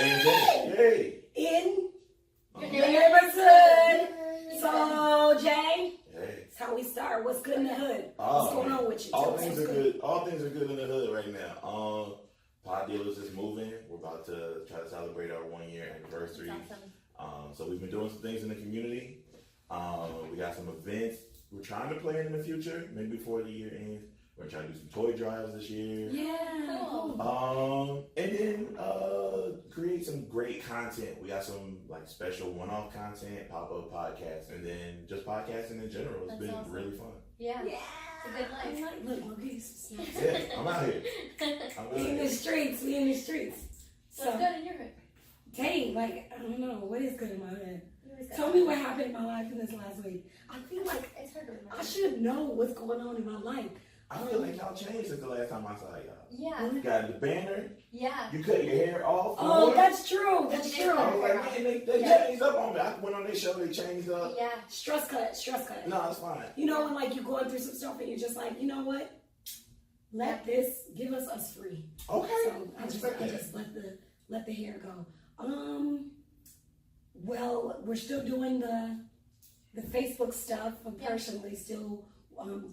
And Jay. In Uh-huh. your neighborhood. So, Jay, Hey. that's how we start. What's good in the hood? What's going on with you? All Tell us things what's are good. All things are good in the hood right now. Pod Dealers is moving. We're about to try to celebrate our 1 year anniversary. That's awesome. So we've been doing some things in the community. We got some events we're trying to plan in the future, maybe before the year ends. We're trying to do some toy drives this year. Yeah. Cool. And then create some great content. We got some like special one-off content, pop-up podcasts, and then just podcasting in general. It's That's been awesome. really fun. Yeah. Yeah. It's a good life. Look, he's Yeah, I'm out here. we in the streets. We in the streets. What's So, good in your hood? dang, like, I don't know. What is good in my hood? You always got Tell me what happened in my life in this last week. I feel like It's hard to remember. I should know what's going on in my life. I feel like y'all changed since the last time I saw y'all. Yeah. You got the banner. Yeah. You cut your hair off. Oh, more. that's true. That's You did true. I was like, man, they Yeah. changed up on me. I went on their show, they changed up. Yeah. Stress cut. No, it's fine. You know, when like you're going through some stuff and you're just like, you know what? Give us free. Okay. So I just let the hair go. Well, we're still doing the Facebook stuff. I'm Yeah. personally still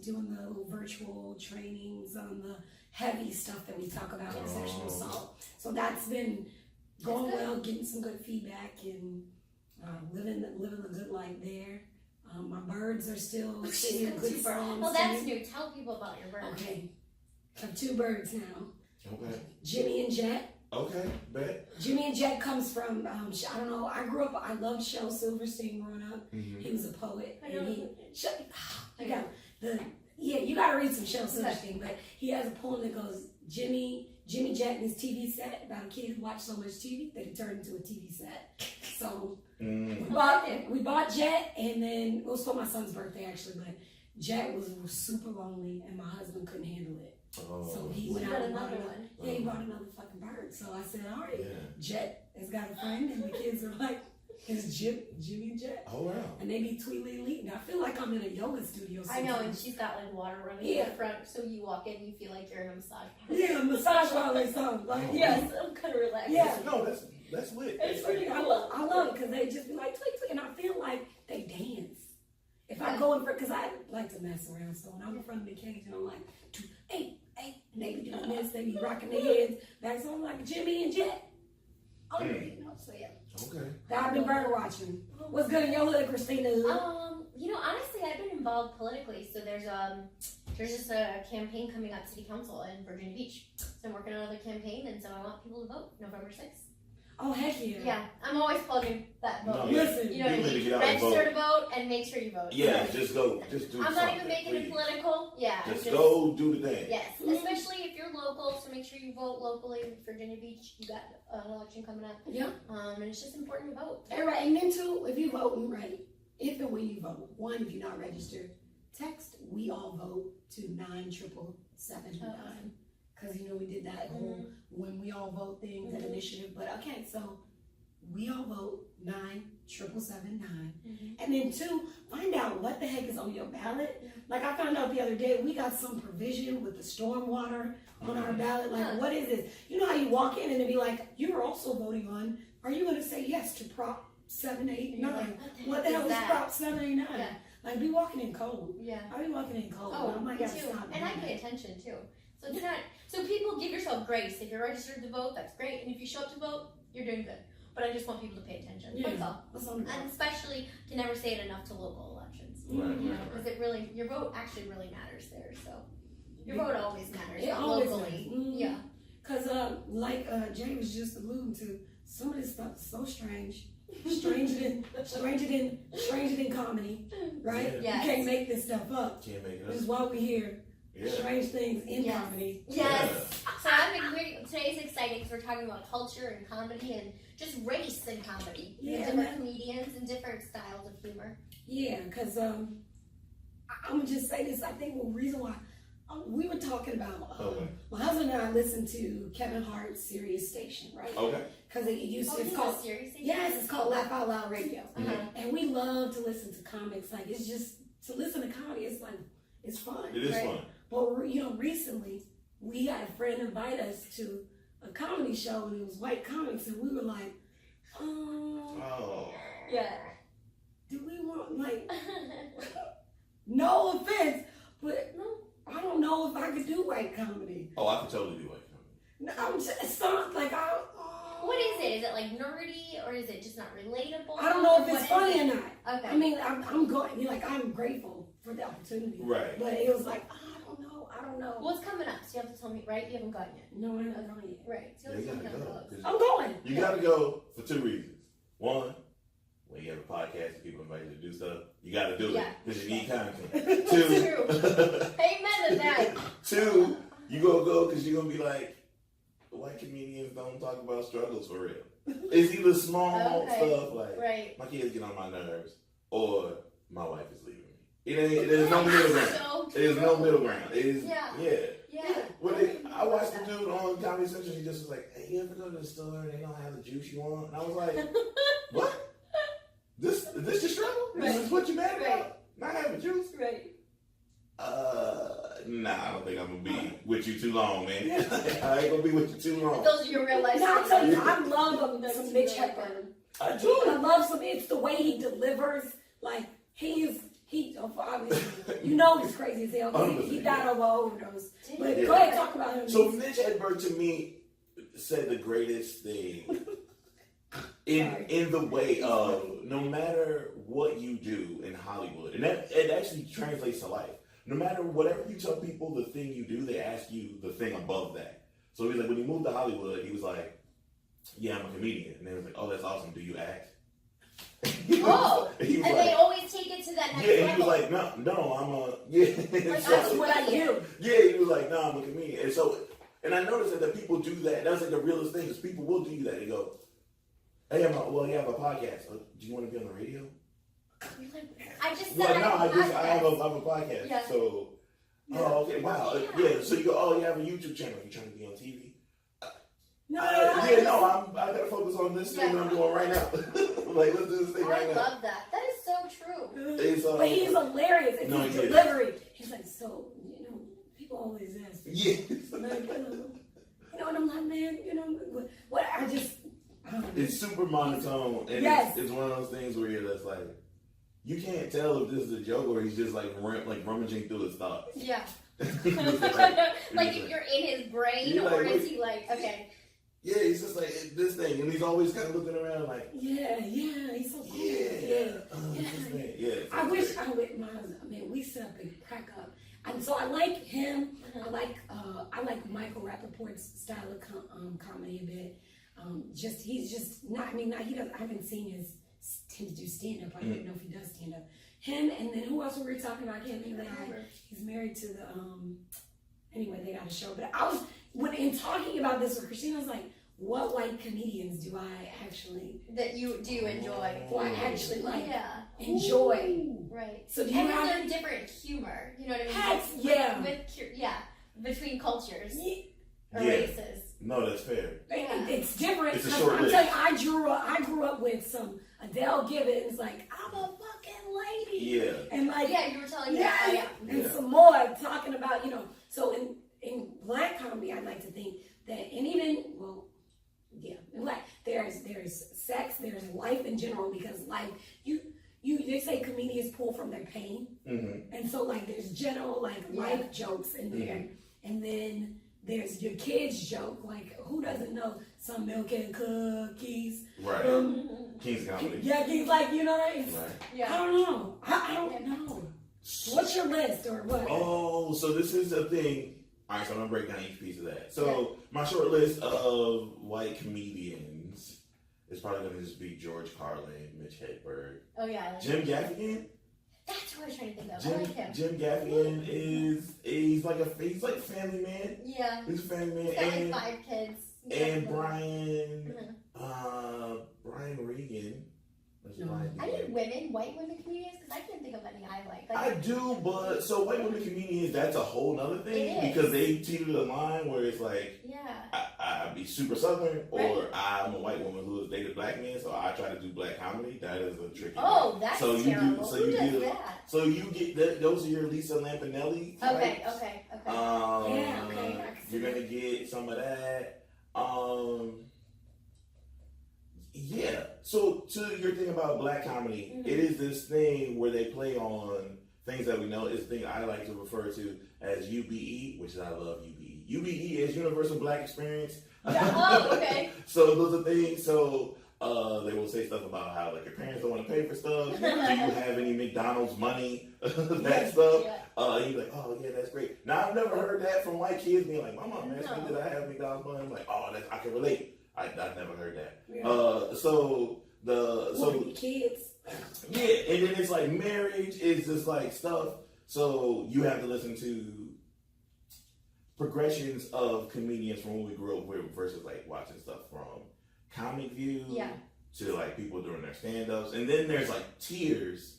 doing the little virtual trainings on the heavy stuff that we talk about in sexual Oh. assault. So that's been going That's good. well, getting some good feedback and living a good life there. My birds are still sitting in good farms. Well, that's new. Tell people about your bird. Okay. I have 2 birds now. Okay. Jimmy and Jet. Okay. Bet. Jimmy and Jet comes from, I don't know, I loved Shel Silverstein growing up. Mm-hmm. He was a poet. I know. And you gotta read some Shel Silverstein, but he has a poem that goes, Jimmy Jet and his TV set, about a kid who watched so much TV that he turned into a TV set. So we bought Jet, and then it was for my son's birthday actually, but Jet was super lonely and my husband couldn't handle it. Oh. So he You went got out and bought another another one. Yeah, he bought another fucking bird. So I said, all right, Yeah. Jet has got a friend, and the kids are like, it's Jimmy and Jet. Oh wow. And they be tweetly and I feel like I'm in a yoga studio. I know, and sometimes. she's got like water running Yeah. in the front, so you walk in, you feel like you're in a massage. Yeah, massage while they song. Like, Yes, I'm kind of relaxed. Yeah. No, that's lit. It's freaking, I love it because they just be like, tweet, and I feel like they dance. If I go in front, because I like to mess around, so when I'm in front of the cage and I'm like, 2, 8, 8, and they be doing this, they be rocking their heads back, so I'm like, Jimmy and Jet. Oh, you know, so yeah. Okay. I've been bird watching. What's good in your hood, Christina? You know, honestly, I've been involved politically. So there's just a campaign coming up, City Council in Virginia Beach. So I'm working on another campaign, and so I want people to vote November 6th. Oh, heck yeah. Yeah, I'm always plugging that vote. No, yeah. Listen, You know what I You need to mean? get out and Register to vote and make sure you vote. Yeah, just go. Just do I'm something. not even making it please. political. Yeah, Just go do the thing. Yes, Mhm. especially if you're local, so make sure you vote locally. Virginia Beach, you got an election coming up. Yeah. And it's just important to vote. All right, and then two, if you voting, right, if and when you vote, one, if you're not registered, text We All Vote to 97779. Because, you know, we did that whole When We All Vote thing, that initiative. But, okay, so We All Vote 97779. And then two, find out what the heck is on your ballot. Like I found out the other day, we got some provision with the stormwater on our ballot. Like, what is this? You know how you walk in and it'd be like, you're also voting on, are you going to say yes to Prop 789? What the hell is that? Prop 789? Yeah. Like, be walking in cold. Yeah. I be walking in cold. Oh, I might me have to too. stop And I doing pay that. attention too. So it's not. So people, give yourself grace. If you're registered to vote, that's great. And if you show up to vote, you're doing good. But I just want people to pay attention. Yeah. That's all. What's on the And especially to never say it enough to local elections. Right, You know, right, because right. it really, your vote actually really matters there. So your vote always matters. It but always locally. matters. Mhm. Yeah. Because, like Jay was just alluding to, some of this stuff is so strange. Stranger than comedy, right? Yeah. Yes. You can't make this stuff up. Can't make it This up. is why we hear Yeah. strange things in Yes. comedy. Yes. So today's exciting because we're talking about culture and comedy and just race and comedy. Yeah, Different man. comedians and different styles of humor. Yeah, because I'm gonna just say this. I think the reason why we were talking about Okay. my husband and I listened to Kevin Hart's Sirius Station, right? Okay. Because it used to, it's called seriously? yes, it's called Laugh Out Loud Radio, Uh-huh. and we love to listen to comics. Like it's just to listen to comedy. It's like it's fun. It is Right. fun. But you know, recently we had a friend invite us to a comedy show and it was white comics and we were like, Oh. Yeah. do we want like, no offense, but I don't know if I could do white comedy. Oh, I could totally do white comedy. No, I'm just not like What is it? Is it like nerdy or is it just not relatable? I don't know if What it's is funny it? or not. Okay. I mean, I'm going. Like I'm grateful for the opportunity. Right. But it was like I don't know. What's coming up? So you have to tell me, right? You haven't gotten yet. No, I haven't gone yet. Right. So Yeah, you you have to gotta tell me go. how it goes. 'Cause I'm going. You gotta go for 2 reasons. One, when you have a podcast and people invite you to do stuff, you gotta do it Yeah. because you need content. True. Two, Amen to that. two, you gonna go because you're gonna be like, white comedians don't talk about struggles for real. It's either small Okay. stuff like Right. my kids get on my nerves or my wife is leaving me. It ain't. There's no middle ground. So There's true. no middle ground. It is. Yeah. Yeah. Yeah. I watched the dude on Comedy Central. He just was like, "Hey, you ever go to the store and they don't have the juice you want?" And I was like, "What? This your struggle? This is what you mad about? Not having juice?" Right. Nah, I don't think I'm gonna be with you too long, man. I ain't gonna be with you too long. Those are your real life. Now I'll tell you, stories. I love some Mitch Hedberg. I do. I love some. It's the way he delivers. Like he obviously, you know, he's crazy as hell. 'Cause He died of an overdose. But Yeah. go ahead, talk about him. So Mitch Hedberg to me said the greatest thing in the way of no matter what you do in Hollywood, and that it actually translates to life. No matter whatever you tell people the thing you do, they ask you the thing above that. So he's like, when he moved to Hollywood, he was like, "Yeah, I'm a comedian," and they was like, "Oh, that's awesome. Do you act?" Oh, he was and like, they always take it to that next yeah, and he level. was like, no, I'm a yeah. Like, So- That's what I do. yeah, he was like, "No, I'm a comedian," and so, and I noticed that people do that. That's like the realest thing is people will do that. They go, "Hey, you have a podcast. Do you want to be on the radio?" You're like, I just said Well, no, I I have a podcast. Yeah. So, Yeah. oh, okay, wow, Yeah. yeah. So you go, "Oh, you have a YouTube channel. You trying to be on TV?" No, I gotta focus on this thing Yeah. I'm doing right now. Like, let's do this thing I right now. love that. That is so true. It's, But he's hilarious. It's No, his he is. delivery. He's like, so, people always ask me. yeah. Like, and I'm like, man, what I just, I don't know. It's super monotone, and Yes. it's one of those things where you're just like, you can't tell if this is a joke or he's just like rummaging through his thoughts. Yeah. It's Like if you're in his brain, You're or like, is he like, okay? yeah, he's just like this thing, and he's always kind of looking around like, Yeah, he's so cool. yeah. Yeah. This thing. Yeah. I wish I would, we sit up and crack up. And so I like him. I like Michael Rappaport's style of comedy a bit. He's just not, he doesn't, I haven't seen him do stand up. I don't even know if he does stand up. Him, and then who else were we talking about? I can't think of that. He's married to the, anyway, they got a show. But in talking about this with Christina, I was like, what white comedians do I actually, That you do enjoy. do I actually Yeah. enjoy? Right. So do you And have, they're different humor. You know what I mean? Heck, yeah. Between cultures or Yeah. races. No, that's fair. Yeah. It's different. It's a 'cause short I'm list. telling you, I grew up with some Adele Gibbons, like, I'm a fucking lady. Yeah. And like, Yeah, you were telling me yeah, that. yeah. And Yeah. some more talking about, so in black comedy, I'd like to think that, and even, in black, there's sex, there's life in general, because life, they say comedians pull from their pain. Mm-hmm. And so, like, there's general, like, life jokes in there. And then there's your kids' joke. Like, who doesn't know some milk and cookies? Right. Mm-hmm. King's Comedy. Yeah, he's like, Right. I Yeah. don't know. I don't know. What's your list or what? Oh, so this is a thing. All right, so I'm gonna break down each piece of that. So my short list of white comedians is probably gonna just be George Carlin, Mitch Hedberg, Oh yeah. I like Jim that. Gaffigan. That's what I was trying to think of. I like him. Jim Gaffigan he's like family man. Yeah. He's a family man, He's got like and 5 kids. and Brian Mhm. Brian Regan. That's No. Brian I Regan. need white women comedians because I can't think of any I like. I do, but so white women comedians, that's a whole nother thing It is. because they teeter the line where it's like Yeah. I be super southern, or Right. I'm a white woman who has dated black men, so I try to do black comedy. That is a tricky. Oh, one. that's So you do- terrible. so Who you does do- that? So you get that. Those are your Lisa Lampanelli. Okay, types. okay. Yeah, okay, I can see You're that. gonna get some of that. Yeah. So to your thing about black comedy, it is this thing where they play on things that we know. It's a thing I like to refer to as UBE, which I love UBE. UBE is Universal Black Experience. Oh, okay. So those are things. So they will say stuff about how like your parents don't want to pay for stuff. Do you have any McDonald's money? That stuff. Yeah. You're like, oh yeah, that's great. Now I've never heard that from white kids being like, my mom asked me did I have McDonald's money? I'm like, oh, that's, I can relate. I've never heard that. Yeah. So kids. yeah, and then it's like marriage is just like stuff. So you have to listen to progressions of comedians from when we grew up with versus like watching stuff from Comic View to like people doing their stand-ups. And then there's like tiers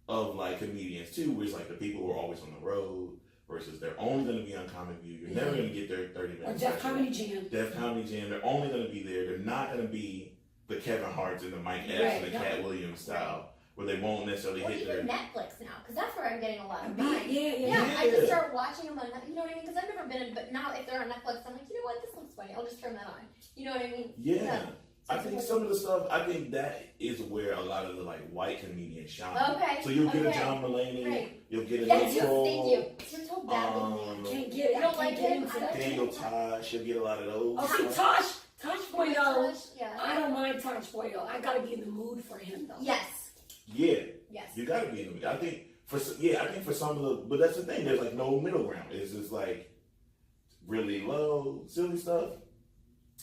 of like comedians too, where it's like the people who are always on the road versus they're only going to be on Comic View. You're never going to get their 30 minutes. Or Def Comedy Jam. Def Comedy Jam. They're only going to be there. They're not going to be the Kevin Hart's and the Mike Epps and the Cat Williams style, where they won't necessarily hit their... Netflix now, because that's where I'm getting a lot of Yeah, mine. yeah. I just start watching them on Netflix, you know what I mean? Because I've never been in, but now if they're on Netflix, I'm like, you know what, this looks funny, I'll just turn that on. You know what I mean? Yeah. I think some of the stuff, I think that is where a lot of the like white comedians shine. Okay. So you'll get a John Mulaney, Right. you'll get a Yes, Nick Kroll, thank you. You're so bad with me. Can't get it. You don't I like can't get him? into I that. don't- Daniel Tosh, you'll get a lot of those. Oh, see, Tosh Boyle. Yeah. I don't mind Tosh Boyle. I gotta be in the mood for him though. Yes. Yeah, Yes. you gotta be in the I think for some of the, but that's the thing, there's like no middle ground. It's just like really low, silly stuff,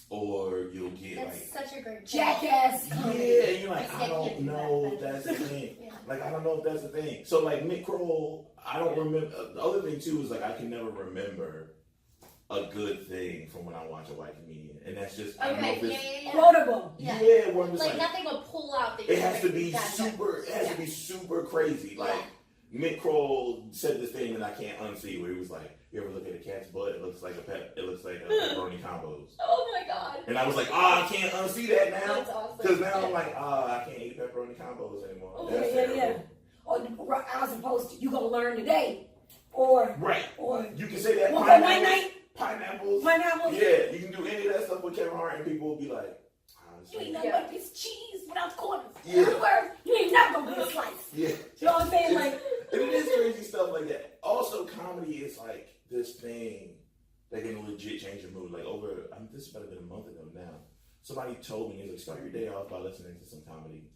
or you'll get That's like, such a great Jackass. yeah, and you're like, I I don't can't do know that, if but- that's the thing. Yeah. Like, I don't know if that's the thing. So, like, Nick Kroll, I don't remember. The other thing, too, is, like, I can never remember a good thing from when I watch a white comedian. And that's just, I don't know if Okay, it's... Quotable. Yeah. Yeah, where I'm just Like nothing will pull out that it has to be that's super, it has to be super crazy. Like, Nick Kroll said this thing that I can't unsee, where he was like, you ever look at a cat's butt? It looks like a pepperoni combos. Oh my god. And I was like, I can't unsee that now. That's awesome. Because now I'm like, I can't eat pepperoni combos anymore. Oh, That's Yeah. terrible. Or as opposed to you gonna learn today. Or Right. You can say that. Well, for night night. Pineapples. Pineapples. Yeah, you can do any of that stuff with Kevin Hart, and people will be like, You ain't nothing but a piece of cheese without the corners. Yeah. In other words, you ain't never gonna get a slice. yeah. You know what I'm saying? Like, And it is crazy stuff like that. Also, comedy is like this thing that can legit change your mood. Like this has about been a month ago now. Somebody told me, like, start your day off by listening to some comedy,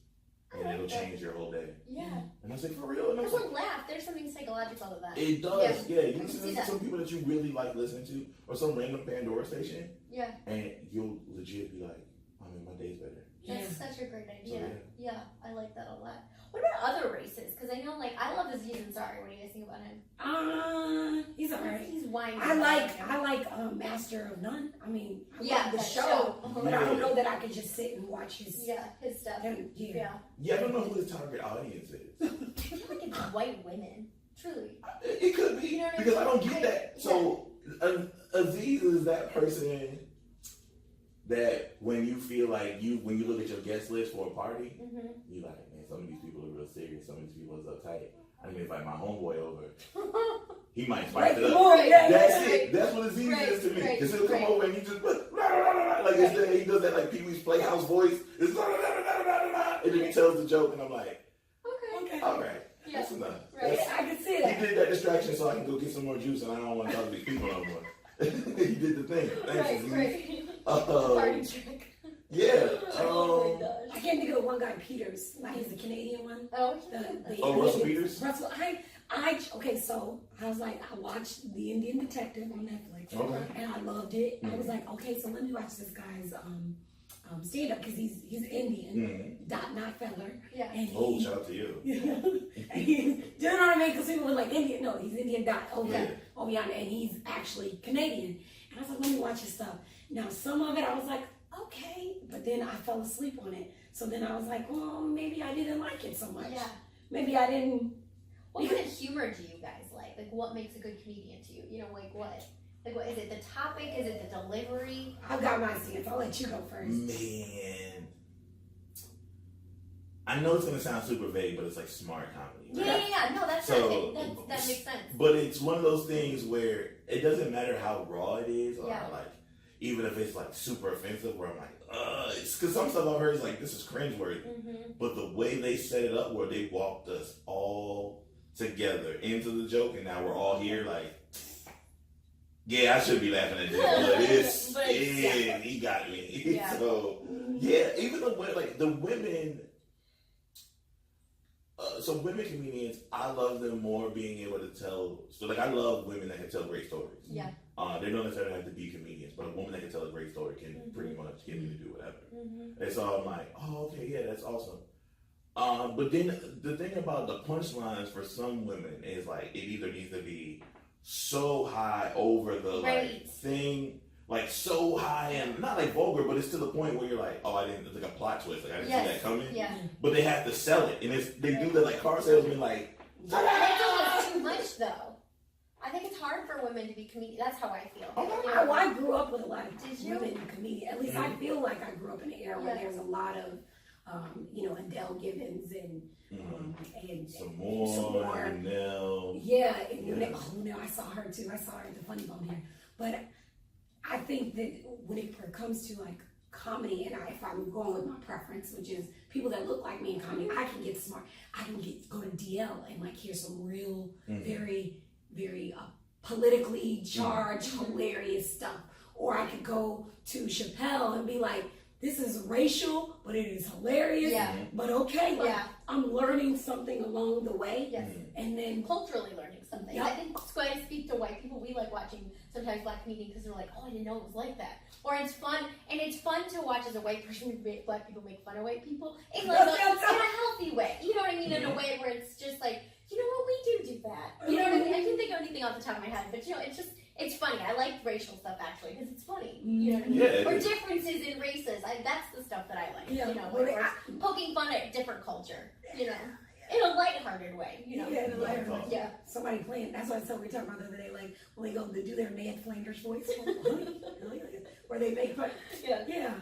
and it'll change your whole day. Yeah. And I was like, for real? And I was There's like, a laugh. There's something psychological with that. it does. Yeah, you can listen see to that. some people that you really like listening to, or some random Pandora station, Yeah. and you'll legit be like, I mean, my day's better. That's such a great idea. So, yeah, I like that a lot. What about other races? Because I know, like, I love Aziz Ansari. What do you guys think about him? he's alright. He's whiny. I like Master of None. I mean, I love the that show, but I don't Yeah. know that I could just sit and watch his. Yeah, his stuff. And, yeah. Yeah, I don't know who his target audience is. I feel like it's white women. Truly. It could be, You know what I because I mean? don't get that. So Aziz is that person that when you feel like when you look at your guest list for a party, Mm-hmm. you like, man, some of these people are real serious, some of these people is uptight. I mean, invite my homeboy over, he might spice it up. That's it. That's what Aziz is to me. Because he'll come over and he just like he does that like Pee Wee's Playhouse voice. It's and then he tells the joke, and I'm like, Okay. all right, Yeah. that's enough. Right. Yeah, I can see He that. did that distraction so I can go get some more juice, and I don't want to talk to these people no more. He did the thing. Thanks, Aziz. Right. Uh, Party trick. Yeah. Oh my I gosh. can't think of the one guy, Peters. Like he's the Canadian one. Oh, Russell Peters? Russell. Okay, so I was like, I watched The Indian Detective on Netflix, Okay. and I loved it. I was like, okay, so let me watch this guy's stand up because he's Indian, not Feller. Yeah. And Oh, he, shout out to you. do you know what I mean? Because people were like Indian. No, he's Indian. Yeah. And he's actually Canadian. And I was like, let me watch his stuff. Now, some of it I was like, okay, but then I fell asleep on it. So then I was like, well, maybe I didn't like it so much. Yeah. Maybe I didn't. What kind of humor do you guys like? Like, what makes a good comedian to you? You know, like what? Like, what is it? The topic? Is it the delivery? I've got my stance. I'll let you go first. Man. I know it's going to sound super vague, but it's like smart comedy. Yeah. No, that's So- that makes sense. But it's one of those things where it doesn't matter how raw it is or Yeah. how like even if it's like super offensive, where I'm like, it's because some stuff I've heard is like, this is cringeworthy. But the way they set it up, where they walked us all together into the joke, and now we're all here, like, yeah, I should be laughing at this, but it's, yeah, he got me. Yeah. So, yeah, even the women, so women comedians, I love them more being able to tell, so like I love women that can tell great stories. Yeah. They don't necessarily have to be comedians, but a woman that can tell a great story can pretty much get me to do whatever. And so I'm like, oh, okay, yeah, that's awesome. But then the thing about the punchlines for some women is like, it either needs to be so high over the like thing, like so high and not like vulgar, but it's to the point where you're like, oh, it's like a plot twist, like I didn't see that coming. Yeah. But they have to sell it, and they do that like car salesmen, like. It's almost too much though. I think it's hard for women to be comedians. That's how I feel. Well, I grew up with a lot of Did you? women comedians. At least I feel like I grew up in an era where there's a lot of, Adele Givens and Some more, Nell. Yeah, and I saw her too. I saw her at the Funny Bone here. But I think that when it comes to like comedy, and if I'm going with my preference, which is people that look like me in comedy, I can get smart. I can go to DL and like hear some real, very, very politically charged, hilarious stuff. Or I could go to Chappelle and be like, this is racial, but it is hilarious. Yeah. But okay, like, I'm learning something along the way. Yes. And then culturally learning something. Yep. I think when I speak to white people, we like watching sometimes black comedians because they're like, oh, I didn't know it was like that. Or it's fun, and it's fun to watch as a white person black people make fun of white people in like in a healthy way. You know what I mean? In a way where it's just like, you know what, we do that. You know what I mean? I can't think of anything off the top of my head, but it's funny. I like racial stuff actually because it's funny. You know what I mean? Yeah, or differences in races. That's the stuff that I like. Yeah. You know, or poking fun at different culture. You know, in a lighthearted way. You know. Yeah, in a lighthearted way. Yeah. Somebody playing. That's what we were talking about the other day. Like when they go to do their Ned Flanders voice, where they make fun. Yeah. Yeah.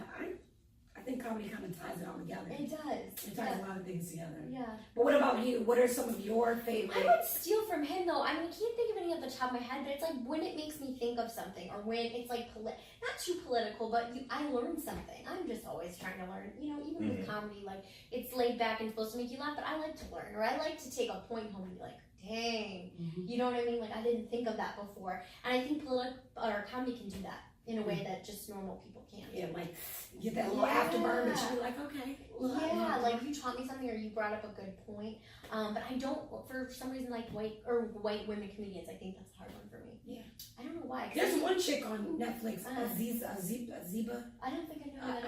I think comedy kind of ties it all together. It does. It ties a lot of things together. Yeah. But what about you? What are some of your favorite? I would steal from him though. I mean, I can't think of any off the top of my head, but it's like when it makes me think of something, or when it's like not too political, but I learned something. I'm just always trying to learn. You know, even with comedy, like it's laid back and supposed to make you laugh, but I like to learn, or I like to take a point home and be like, dang, you know what I mean? Like I didn't think of that before, and I think comedy can do that in a way that just normal people can't. Yeah, like get that little afterburn, and she'll be like, okay. Yeah, like you taught me something, or you brought up a good point. But I don't, for some reason, like white women comedians. I think that's a hard one for me. Yeah. I don't know why. There's one chick on Netflix, Aziba. I don't think I know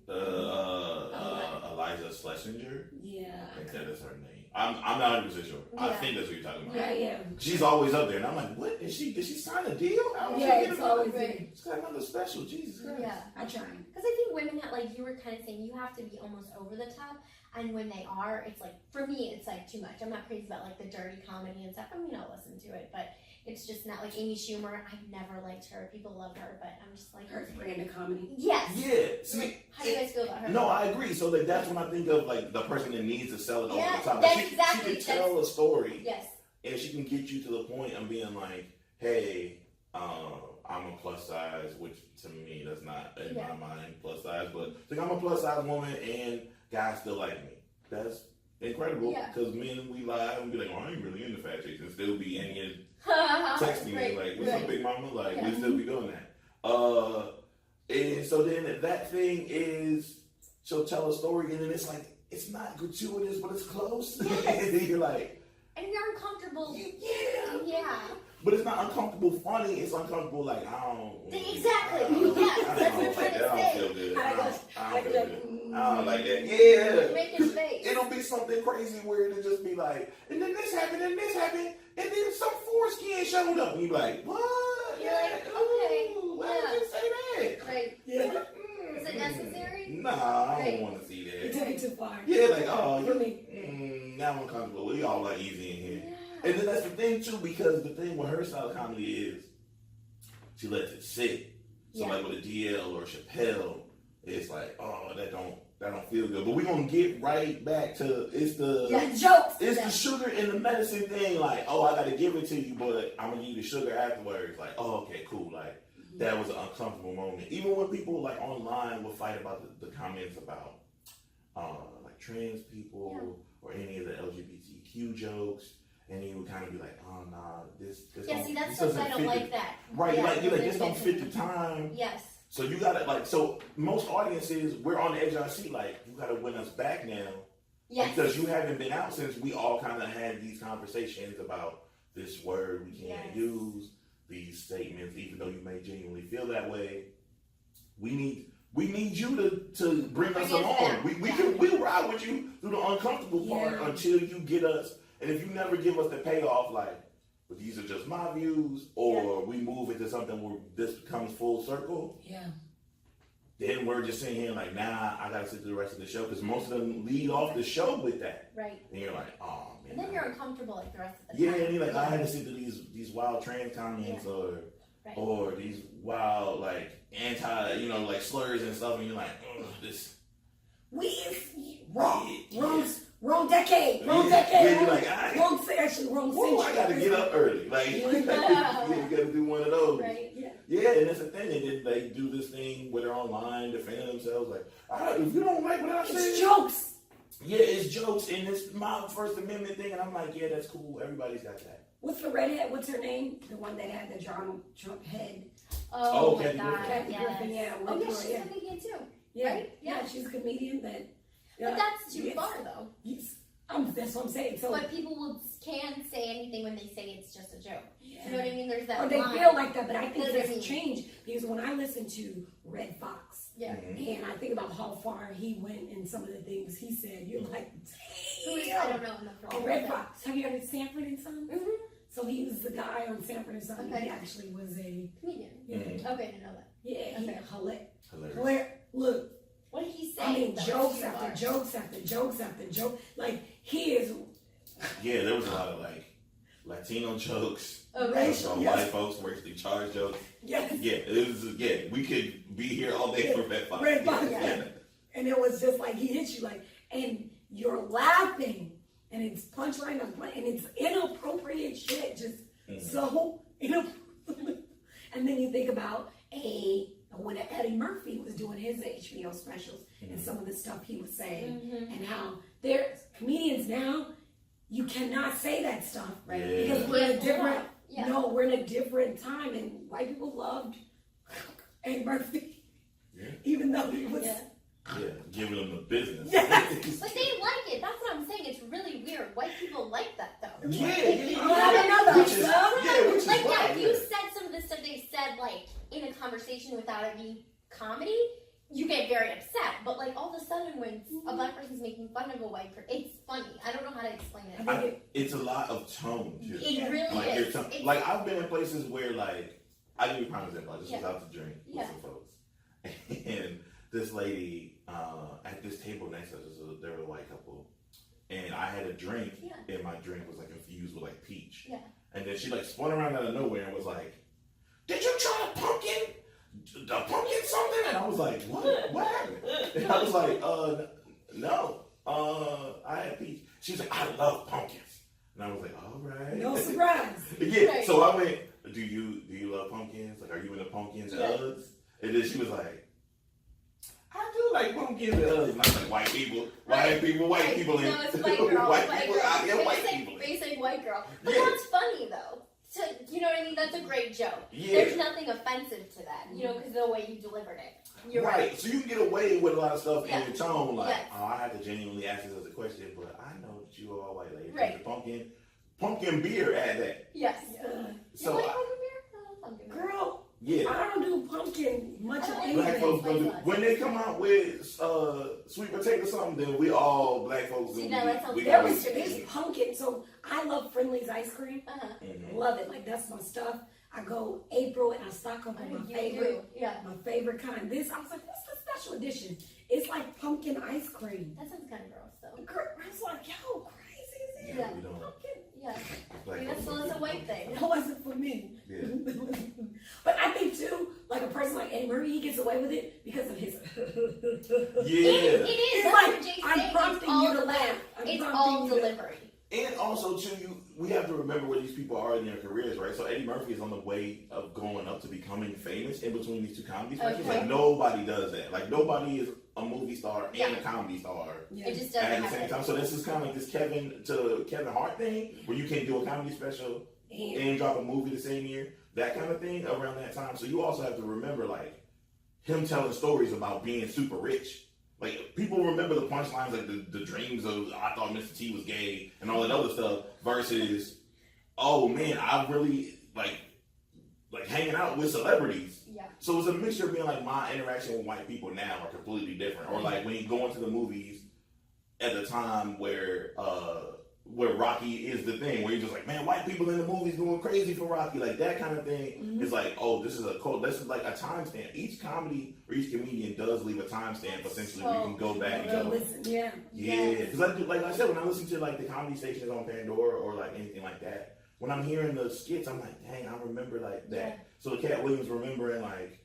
that. Eliza Schlesinger. Yeah. I think that is her name. I'm not 100% sure. I think that's what you're talking about. Yeah. She's always up there, and I'm like, what? Did she sign a deal? It's always right. She's got another special. Jesus Christ. Yeah. I try. Because I think women have, like you were kind of saying, you have to be almost over the top. And when they are, it's like, for me, it's like too much. I'm not crazy about like the dirty comedy and stuff. I mean, I'll listen to it, but it's just not like Amy Schumer. I've never liked her. People love her, but I'm just like, Her brand of comedy. Yes. Yeah. See, how do you guys feel about her? No, I agree. So like that's when I think of like the person that needs to sell it over the top. That's She exactly. can tell a story. Yes. And she can get you to the point of being like, hey, I'm a plus size, which to me that's not in my mind plus size, but like I'm a plus size woman and guys still like me. That's incredible because men we lie and be like, oh, I ain't really into fat chicks and still be in here texting me like, what's up, big mama? Like we still be doing that. And so then that thing is she'll tell a story and then it's like it's not gratuitous, but it's close. And you're like, and you're uncomfortable. Yeah. But it's not uncomfortable funny. It's uncomfortable like I don't. Exactly. I don't feel good. I don't like that. Yeah. Making face. It'll be something crazy where it'll just be like, and then this happened, and this happened, and then some foreskin showed up, and you be like, what? You're like, okay. Why did you say that? Right. Yeah. Is it necessary? Nah, I don't want to see that. You take it too far. Yeah, like, oh, For me. now I'm uncomfortable. We all like easy in here. And then that's the thing too, because the thing with her style of comedy is she lets it sit. So like with a DL or Chappelle, it's like, oh, that don't feel good. But we're gonna get right back to it's the jokes. It's the sugar and the medicine thing. Like, oh, I gotta give it to you, but I'm gonna give you the sugar afterwards. Like, oh, okay, cool. Like, that was an uncomfortable moment. Even when people like online would fight about the comments about like trans people or any of the LGBTQ jokes, and he would kind of be like, "Oh nah, this Yeah, see, that's this what doesn't I don't fit like that. right, Yeah, like you're like, this it don't doesn't fit the time." Yes. So you gotta like, so most audiences, we're on the edge of our seat, like, you gotta win us back now. Yes. Because you haven't been out since we all kind of had these conversations about this word we can't use, these statements, even though you may genuinely feel that way. We need you to bring us along. We'll ride with you through the uncomfortable part until you get us. And if you never give us the payoff, like, but these are just my views, or we move into something where this becomes full circle. Yeah. Then we're just sitting here like, nah, I gotta sit through the rest of the show, because most of them lead off the show with that. Right. And you're like, oh man. And then you're uncomfortable like the rest of the Yeah, time. and you're like, I had to sit through these wild trans comments or these wild like anti, like slurs and stuff, and you're like, this. Wrong decade. Yeah, you're like, wrong century. I gotta get up early. Like, you gotta do one of those. Right. Yeah, and that's the thing. They do this thing where they're online defending themselves. Like, if you don't like what I say, it's jokes. Yeah, it's jokes, and it's my First Amendment thing, and I'm like, yeah, that's cool. Everybody's got that. What's the redhead? What's her name? The one that had the Donald Trump head. Oh my Kathy God. Griffin. Yes. Griffin, yeah. Oh yeah, she's a comedian too. Yeah, Right? yeah, she's a comedian that. But that's too far though. That's what I'm saying. So, but people can say anything when they say it's just a joke. You know what I mean? There's that. or they line. feel like that, but I think Doesn't there's a mean- change because when I listen to Red Fox, and I think about how far he went and some of the things he said, you're like, damn. I don't know enough. Oh, Red Fox. Have you heard of Sanford and Son? Mm-hmm. So he was the guy on Sanford and Son. Okay. He actually was a Comedian. Mhm. Okay, I didn't know that. yeah. Okay. Hilarious. Look, What did he say? I mean, that was jokes too after far? jokes after jokes after joke. Like he is. Yeah, there was a lot of like Latino jokes. Okay. White folks racially charged jokes. Yes. Yeah, it was. Yeah, we could be here all day for Red Fox. Red Fox. Yeah. And it was just like he hits you like, and you're laughing, and it's punchline and it's inappropriate shit, just so inappropriate. And then you think about when Eddie Murphy was doing his HBO specials and some of the stuff he was saying, and how there's comedians now, you cannot say that stuff, Right. Yeah. because we're in a different. Yeah. No, we're in a different time, and white people loved Eddie Murphy, even though he was. Yeah. Yeah, giving them the business. But they like it. That's what I'm saying. It's really weird. White people like that though. Yeah, Which is Like wild, if you said some of the stuff they said like in a conversation without it being comedy, you get very upset. But like all of a sudden when a black person's making fun of a white person, it's funny. I don't know how to explain it. It's a lot of tone too. It really Like, is. it's like I've been in places where like I give you a prime example. I just was out to drink with some folks, and this lady at this table next to us, they were a white couple, and I had a drink, and my drink was like infused with like peach. Yeah. And then she like spun around out of nowhere and was like, "Did you try the pumpkin something?" And I was like, "What happened?" And I was like, no, I had peach." She was like, "I love pumpkins." And I was like, "All right." No surprise. Yeah. Right. So I went, "Do you love pumpkins? Like, are you into pumpkins and Uggs?" And then she was like, "I do like pumpkins and Uggs." And I was like, "White people. No, it's white girl. White people out here, white Basic- people." Basic white girl. But Yeah. that's funny though. You know what I mean? That's a great joke. Yeah. There's nothing offensive to that, because of the way you delivered it. You're right. So you can get away with a lot of stuff in Yeah. your tone, like, Yes. "Oh, I have to genuinely ask this as a question, but I know that you are all white ladies. Right. The pumpkin beer at that." Yes. So you like I- pumpkin beer? I love pumpkin beer. Girl, yeah. I don't do pumpkin much I of don't anything. Black folks don't do. When they come out with sweet potato something, then we all black folks. See, and no, that sounds we There good. was this pumpkin, so I love Friendly's ice cream. Uh-huh. Love it, like that's my stuff. I go April and I stock up on my favorite, Yeah. my favorite kind. I was like, what's the special edition? It's like pumpkin ice cream. That sounds kind of gross though. Girl, I was like, yo, crazy is it? Yeah, we don't. Pumpkin. Yeah. Black That's folks a don't white do thing. It wasn't for me. Yeah. But I think too, like a person like Eddie Murphy, he gets away with it because of his. Yeah. It is. It's That's like, what Jay's I'm saying. prompting It's all you to laugh. I'm It's prompting all you to- delivery. And also too, we have to remember where these people are in their careers, right? So Eddie Murphy is on the way of going up to becoming famous in between these two comedy specials. Okay. Like nobody does that. Like nobody is a movie star Yeah. and a comedy star Yeah. It just at doesn't the same happen. time. So this is kind of like this Kevin Hart thing, where you can do a comedy special And and drop a movie the same year, that kind of thing around that time. So you also have to remember like him telling stories about being super rich. Like people remember the punchlines, like the dreams of I thought Mr. T was gay and all that other stuff, versus oh man, I really like hanging out with celebrities. Yeah. So it's a mixture of being like my interaction with white people now are completely different, or like when you go into the movies at the time where Rocky is the thing, where you're just like, man, white people in the movies going crazy for Rocky, like that kind of thing. It's like, oh, this is a code. This is like a timestamp. Each comedy or each comedian does leave a timestamp, essentially, where you can go back and go go, listen, yeah. yeah. Because like I said, when I listen to like the comedy stations on Pandora or like anything like that, when I'm hearing the skits, I'm like, dang, I remember like that. Yeah. So the Cat Williams remembering like,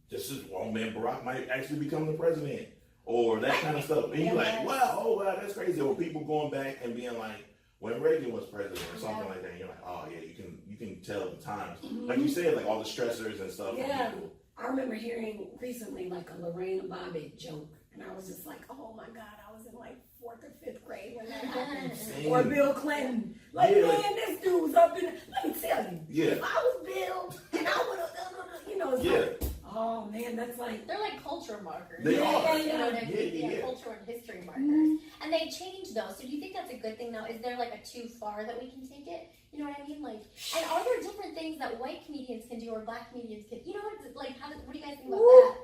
this is, oh man, Barack might actually become the president, or that kind of stuff. And you're like, Yes. wow, oh wow, that's crazy. Or people going back and being like, when Reagan was president or something Yeah. like that. And you're like, oh yeah, you can tell the times. Like you said, like all the stressors and stuff. for Yeah. people. I remember hearing recently like a Lorraine Bobbitt joke, and I was just like, oh my God, I was in like 4th or 5th grade when that happened. Same. Or Bill Clinton. Like, Yeah, man, like- this dude was up in, let me tell you, Yeah. if I was Bill, and I would have, you know, it's Yeah. like, oh man, that's like, They're like culture markers. They Yeah, are. yeah, You know what I mean? Yeah, yeah. Culture and history markers. Mhm. And they change those. So do you think that's a good thing now? Is there like a too far that we can take it? You know what I mean? Like, and are there different things that white comedians can do or black comedians can? You know what? Like, what do you guys think about Woo. that?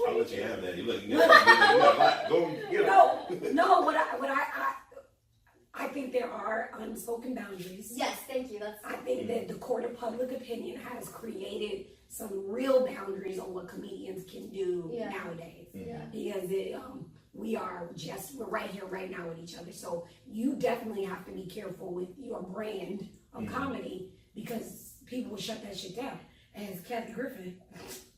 I'll let you have that. You look, you got a lot. Go get it. no, I think there are unspoken boundaries. Yes, thank you. That's I think that the court of public opinion has created some real boundaries on what comedians can do Yeah. nowadays. yeah. Because we're right here, right now with each other. So you definitely have to be careful with your brand of comedy, because people will shut that shit down. As Kathy Griffin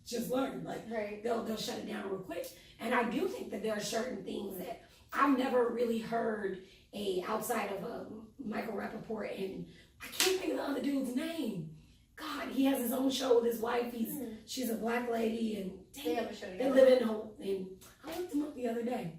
just learned, like Right. they'll shut it down real quick. And I do think that there are certain things that I've never really heard outside of Michael Rappaport, and I can't think of the other dude's name. God, he has his own show with his wife. She's a black lady, and They have a show they together. live in I looked him up the other day.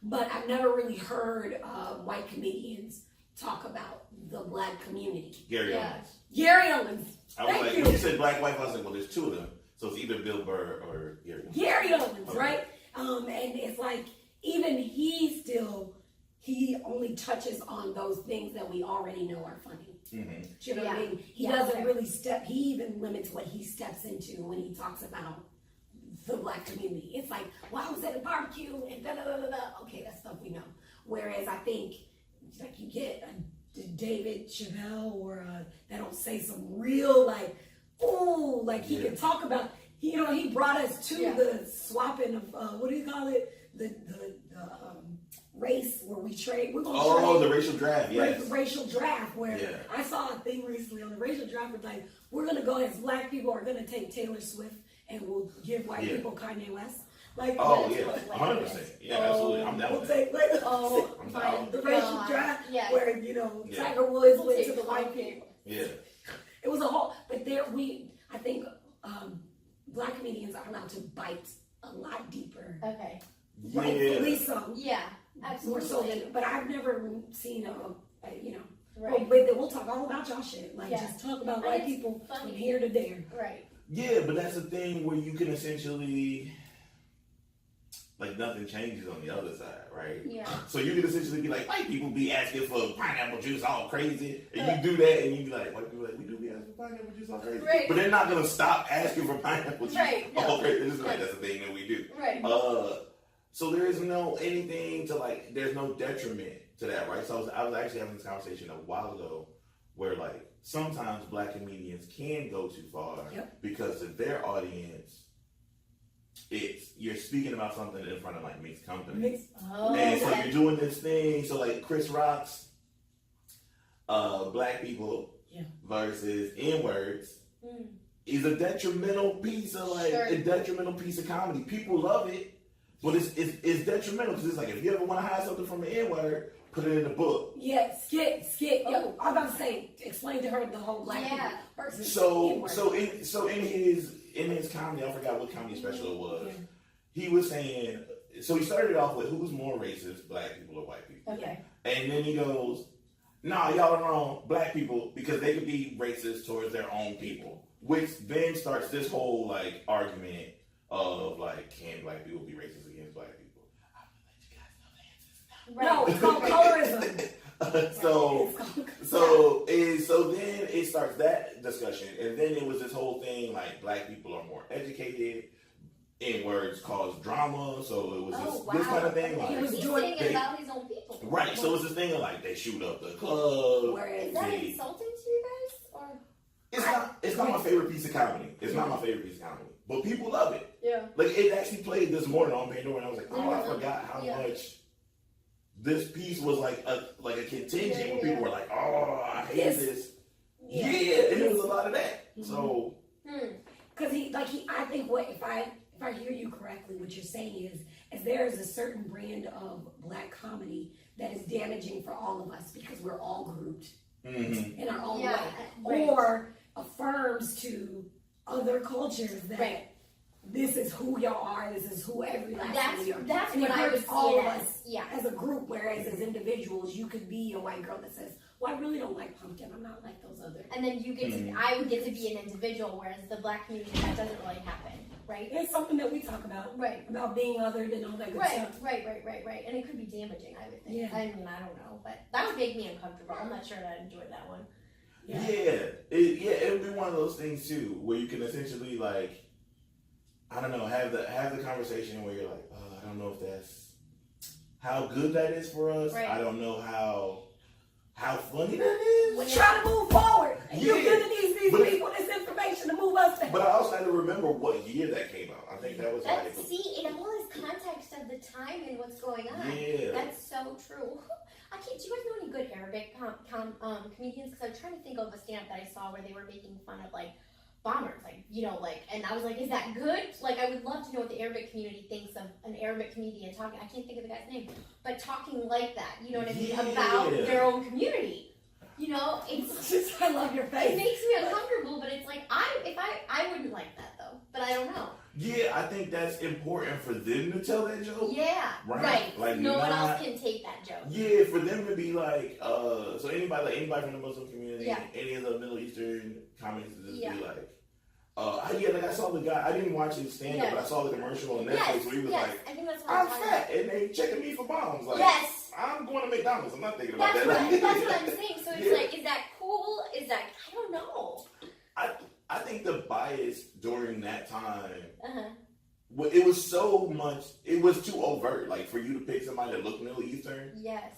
But I've never really heard white comedians talk about the black community. Gary Yeah. Owens. Gary Owens. I was Thank like, you. when you said black wife, I was like, well, there's two of them. So it's either Bill Burr or Gary Owens. Gary Owens, Okay. right? And it's like, even he only touches on those things that we already know are funny. Mm-hmm. Do you know what I Yeah. mean? He Yeah, doesn't fair. really he even limits what he steps into when he talks about the black community. It's like, well, I was at a barbecue and da da da da da. Okay, that's stuff we know. Whereas I think, like, you get a David Chappelle or that'll say some real, like, ooh, like he can talk about, you know, he brought us to Yeah. the swapping of, what do you call it? The race where we trade. We're gonna trade. Oh, the racial draft, yes. Racial draft, where Yeah. I saw a thing recently on the racial draft where like, we're gonna go as black people are gonna take Taylor Swift and we'll give white Yeah. people Kanye West. Like, Oh, That's yeah, what it's like. 100%. Yeah, absolutely. I'm down we'll with that. take like, Oh I'm my down. the racial God. draft Yeah. where, you know, Yeah. Tiger Woods We'll went take to the white Kanye. people. Yeah. It was a whole, but I think black comedians are allowed to bite a lot deeper. Okay. Rightfully Yeah. so. Yeah. More so Absolutely. than, but I've never seen you know, Right. we'll talk all about y'all shit. Like, Yeah. just talk about And white it's people funny. from here to there. Right. Yeah, but that's the thing where you can essentially, like, nothing changes on the other side, right? Yeah. So you can essentially be like, white people be asking for pineapple juice all crazy, and you do that, and you be like, white people like, we do be asking for pineapple juice all crazy, Right. but they're not gonna stop asking for pineapple juice Right, no. all crazy. It's just like that's the thing that we do. Right. So there is no anything to like. There's no detriment to that, right? So I was actually having this conversation a while ago, where like sometimes black comedians can go too far because of their audience. You're speaking about something in front of like mixed company. Oh. And so you're doing this thing, so like Chris Rock's black people versus N-words is a detrimental piece of Sure. a detrimental piece of comedy. People love it, But it's detrimental because it's like if you ever want to hide something from the N-word, put it in the book. Yeah, skip. Yo, I'm about to say, explain to her the whole black people versus N-word. In his comedy, I forgot what comedy special it was. Yeah. He was saying, so he started off with who's more racist, black people or white people? Okay. And then he goes, nah, y'all are wrong, black people, because they could be racist towards their own people. Which then starts this whole like argument of like, can black people be racist against black people? I'm gonna let you guys know the answers. No, it's called colorism. So then it starts that discussion, and then it was this whole thing like black people are more educated. N-words cause drama, so it was this kind of thing. Like, he was doing it about his own people. Right, so it's this thing of like they shoot up the club. Is that insulting to you guys? Or it's not my favorite piece of comedy. It's not my favorite piece of comedy. But people love it. Yeah. Like it actually played this morning on Pandora and I was like, oh, I forgot how much this piece was like a contingent where people were like, oh, I hate this. Yeah, and it was a lot of that. Mm-hmm. So because I think if I hear you correctly, what you're saying is there is a certain brand of black comedy that is damaging for all of us because we're all grouped in our own way, or affirms to other cultures that this is who y'all are, this is who every last one of you are. That's and what I was all of us as a group, whereas as individuals, you could be a white girl that says, well, I really don't like pumpkin, I'm not like those other. And then you get to, I would get to be an individual, whereas the black community, that doesn't really happen, right? It's something that we talk about. Right. About being othered and all that good stuff. Right. And it could be damaging, I would think. Yeah. I mean, I don't know, but that would make me uncomfortable. I'm not sure that I enjoyed that one. It would be one of those things too, where you can essentially like, I don't know, have the conversation where you're like, oh, I don't know if that's how good that is for us. Right. I don't know how funny that is. Try to move forward. You're giving these people this information to move us forward. But I also had to remember what year that came out. I think that was see, in all this context of the time and what's going on. Yeah. That's so true. Do you guys know any good Arabic comedians? Because I was trying to think of a stand-up that I saw where they were making fun of like bombers, and I was like, is that good? Like, I would love to know what the Arabic community thinks of an Arabic comedian talking. I can't think of the guy's name, but talking like that. You know what I mean? About their own community. You know, it's just, I love your face. It makes me uncomfortable, but it's like I wouldn't like that though. But I don't know. Yeah, I think that's important for them to tell that joke. Yeah, right. Like no one else can take that joke. Yeah, for them to be like, so anybody from the Muslim community, any of the Middle Eastern comics, to just be like, like I saw the guy. I didn't watch his stand up, but I saw the commercial on Netflix where he was like, I think that's I'm fat, and they checking me for bombs. Like, I'm going to McDonald's. I'm not thinking about that. That's what I'm saying. So it's like, is that cool? Is that, I don't know. I think the bias during that time, it was so much, it was too overt. Like, for you to pick somebody that looked Middle Eastern. Yes.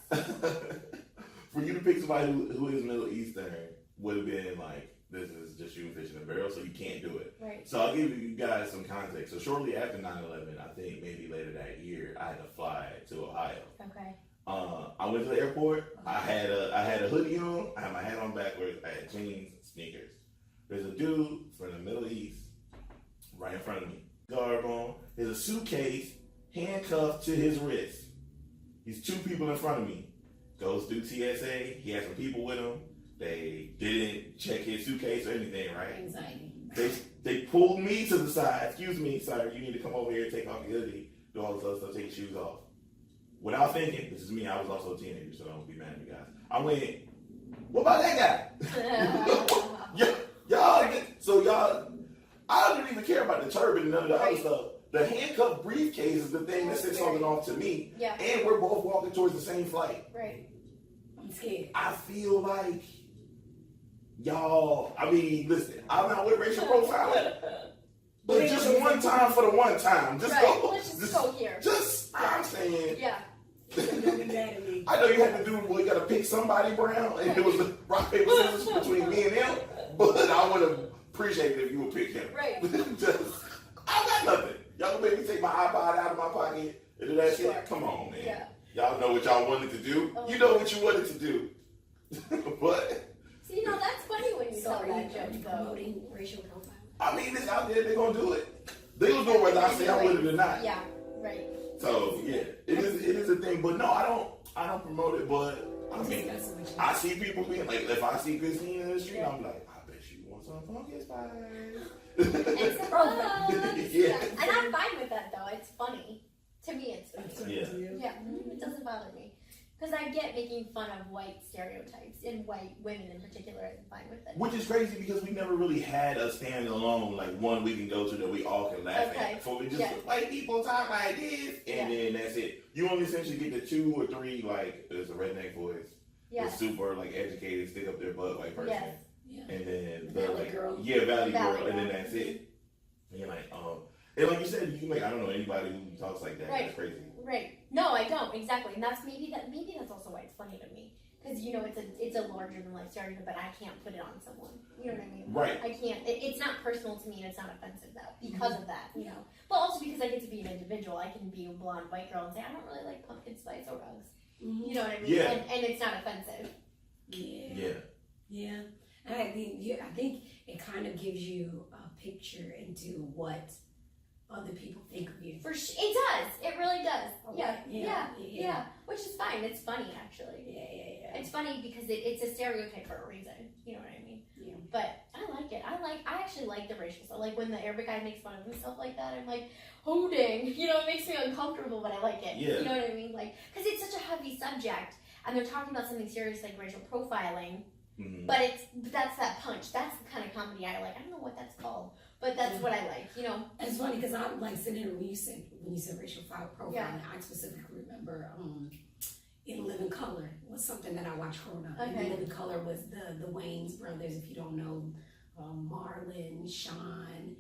For you to pick somebody who is Middle Eastern would have been like, this is just shooting fish in a barrel, so you can't do it. Right. So I'll give you guys some context. So shortly after 9/11, I think maybe later that year, I had to fly to Ohio. Okay. I went to the airport. I had a hoodie on. I had my hat on backwards. I had jeans, sneakers. There's a dude from the Middle East right in front of me. Garb on. There's a suitcase handcuffed to his wrist. He's two people in front of me. Goes through TSA. He had some people with him. They didn't check his suitcase or anything, right? Anxiety. They pulled me to the side. Excuse me, sir. You need to come over here and take off your hoodie. Do all this other stuff. Take your shoes off. Without thinking, this is me. I was also a teenager, so don't be mad at me, guys. I went, what about that guy? Y'all, I don't even care about the turban and none of the other stuff. The handcuffed briefcase is the thing that sits something off to me. Yeah. And we're both walking towards the same flight. Right. I'm scared. I feel like y'all, listen, I'm not with racial profiling. But just one time for the one time. Just go. Let's just go here. I'm saying. Yeah. I know you had to do, you got to pick somebody, Brown, and it was the rock, paper, scissors between me and him, but I would have appreciated it if you would pick him. Right. I got nothing. Y'all gonna make me take my iPod out of my pocket and do that shit? Come on, man. Yeah. Y'all know what y'all wanted to do. You know what you wanted to do. But. See, that's funny when you tell that joke, though. Promoting racial profiling. It's out there, they're gonna do it. They gonna do it whether I say I'm with it or not. Yeah. Right. So yeah, it is a thing. But no, I don't promote it. But I mean, I see people being like, if I see Christine in the street, I'm like, I bet you want some pumpkin spice. It's a buzz. Yeah. And I'm fine with that though. It's funny. To me, it's funny. Yeah. Yeah, it doesn't bother me. Because I get making fun of white stereotypes, and white women in particular, I'm fine with it. Which is crazy because we never really had a standalone, like one we can go to that we all can laugh Okay. at. So we just Yeah. white people talk like this, and then that's it. You only essentially get the 2 or 3, like, there's a redneck voice, the Yes. super, like, educated, stick up their butt white person. Yes. Yeah. And then Valley like, Girl. Yeah, Valley Valley Girl, and then Girl. that's it. And you're like, and like you said, you can make, I don't know anybody who talks like that. Right. That's crazy. Right. No, I don't exactly, and that's maybe that's also why it's funny to me, because it's a larger than life stereotype, but I can't put it on someone. You know what I mean? Right. I can't. It's not personal to me, and it's not offensive though because of that. You know, but also because I get to be an individual. I can be a blonde white girl and say I don't really like pumpkin spice or rugs. You know what I mean? Yeah. And it's not offensive. Yeah. Yeah. And I think it kind of gives you a picture into what other people think of you. It does. It really does. Okay. Yeah. Which is fine. It's funny actually. Yeah. It's funny because it's a stereotype for a reason. You know what I mean? Yeah. But I like it. I actually like the racial stuff. Like when the Arabic guy makes fun of himself like that, I'm like, oh dang. You know, it makes me uncomfortable, but I like it. Yeah. You know what I mean? Like, because it's such a heavy subject, and they're talking about something serious like racial profiling. Mm-hmm. But that's that punch. That's the kind of comedy I like. I don't know what that's called, but that's what I like. You know. It's funny because I'm like sitting here when you said racial profiling. Yeah. I specifically remember In Living Color was something that I watched growing up. Okay. In Living Color was the Wayans brothers. If you don't know, Marlon, Sean,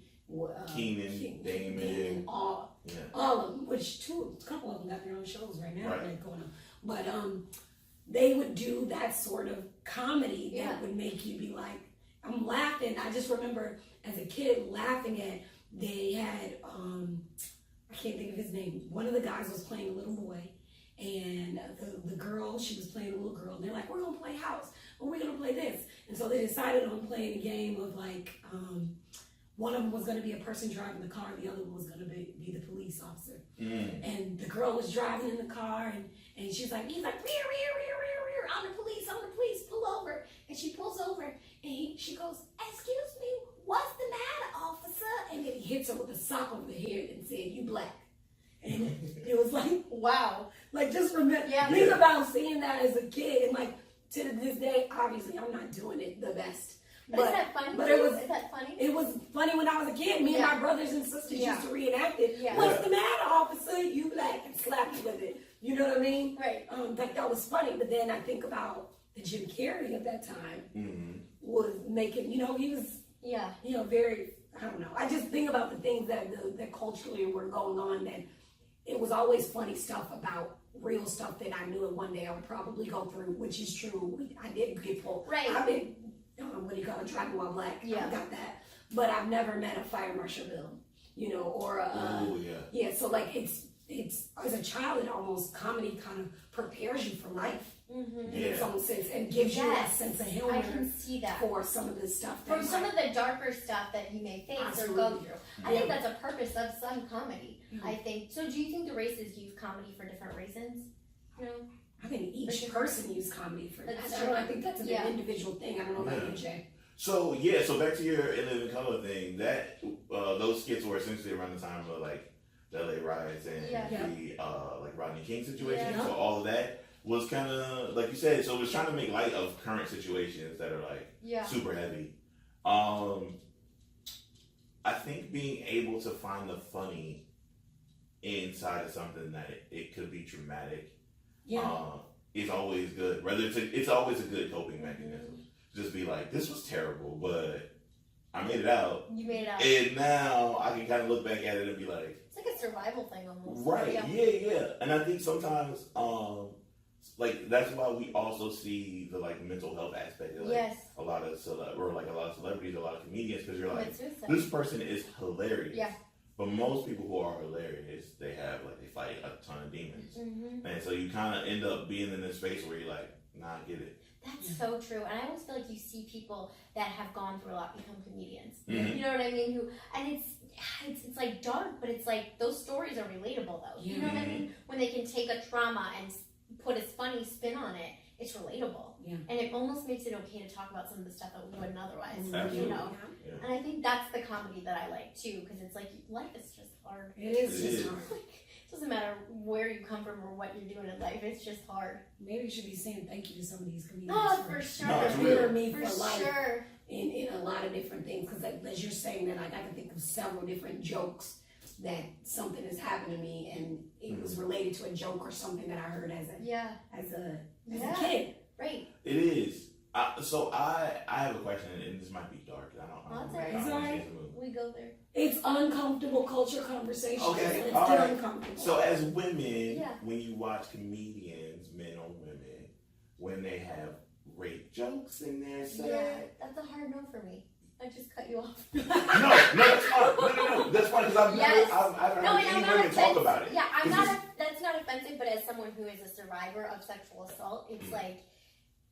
Keenan, Damon, all of them. Which a couple of them got their own shows right now. Right. Like going on, but they would do that sort of comedy that would make you be like, I'm laughing. I just remember as a kid laughing at, they had, I can't think of his name. One of the guys was playing a little boy, and the girl, she was playing a little girl. And they're like, we're going to play house, or we're going to play this. And so they decided on playing a game of like, one of them was going to be a person driving the car, the other one was going to be the police officer. Mm. And the girl was driving in the car, and she's like, he's like, rear, I'm the police, pull over. And she pulls over, and she goes, excuse me, what's the matter, officer? And then he hits her with a sock over the head and said, you black. And it was like, Wow. like just remember, think about seeing that as a kid, and like to this day, obviously I'm not doing it the best. But is that funny? But is that funny? it was funny when I was a kid. Me and my brothers and sisters used to reenact it. Yeah. What's the matter, officer? You black, and slap you with it. You know what I mean? Right. That was funny. But then I think about the Jim Carrey of that time Mm-hmm. was making, he was, very, I don't know. I just think about the things that culturally were going on, that it was always funny stuff about real stuff that I knew, and one day I would probably go through, which is true. I did get pulled. Right. I've been, what do you call it, driving while black. Yeah. I got that. But I've never met a fire marshal bill, or a, Oh yeah. so like it's as a child, it almost, comedy kind of prepares you for life Mm-hmm. in its own sense, and gives you that sense of humor I can see that. for some of the stuff. From some of the darker stuff that you may face or go through. I think that's a purpose of some comedy. I think. So do you think the races use comedy for different reasons? No? I think each person use comedy for that. That's true. I think that's an individual thing. I don't know about you, Jay. So so back to your In Living Color thing. That those skits were essentially around the time of like the LA riots and the like Rodney King situation. Yeah. So all of that was kind of like you said. So it was trying to make light of current situations that are like super heavy. I think being able to find the funny inside of something that it could be traumatic is always good. Whether it's always a good coping mechanism. Just be like, this was terrible, but I made it out. You made it out. And now I can kind of look back at it and be like, it's like a survival thing almost. right, yeah. And I think sometimes, like that's why we also see the like mental health aspect of like a lot of celebrities, a lot of comedians, because you're like, this person is hilarious. Yeah. But most people who are hilarious, they fight a ton of demons. Mm-hmm. And so you kind of end up being in this space where you're like, nah, I get it. That's so true. And I always feel like you see people that have gone through a lot become comedians. Mhm. You know what I mean? And it's like dark, but it's like those stories are relatable though. You know what I mean? When they can take a trauma and put a funny spin on it, it's relatable. Yeah. And it almost makes it okay to talk about some of the stuff that we wouldn't otherwise. Absolutely. You know? Yeah. And I think that's the comedy that I like too, because it's like life is just hard. It is It just is. hard. It doesn't matter where you come from or what you're doing in life, it's just hard. Maybe you should be saying thank you to some of these comedians Oh, for sure. No, it's preparing real. me For for life sure. in a lot of different things. Because as you're saying that, like, I can think of several different jokes that something has happened to me, and it was related to a joke or something that I heard as Yeah. a kid. Right. It is. So I have a question, and this might be dark. I don't That's know. all right. I It's don't all wanna right. get in the mood. We go there. It's uncomfortable culture conversation. Okay, Let's all get right. uncomfortable. So as women, Yeah. when you watch comedians, men or women, when they have rape jokes in their set, Yeah, that's a hard no for me. I just cut you off. no, that's fine. No, that's fine because I've Yes. never, I've heard No, and I'm any not women talk offensive. about it. Yeah, I'm This not. is- That's not offensive, but as someone who is a survivor of sexual assault, it's Mhm. like,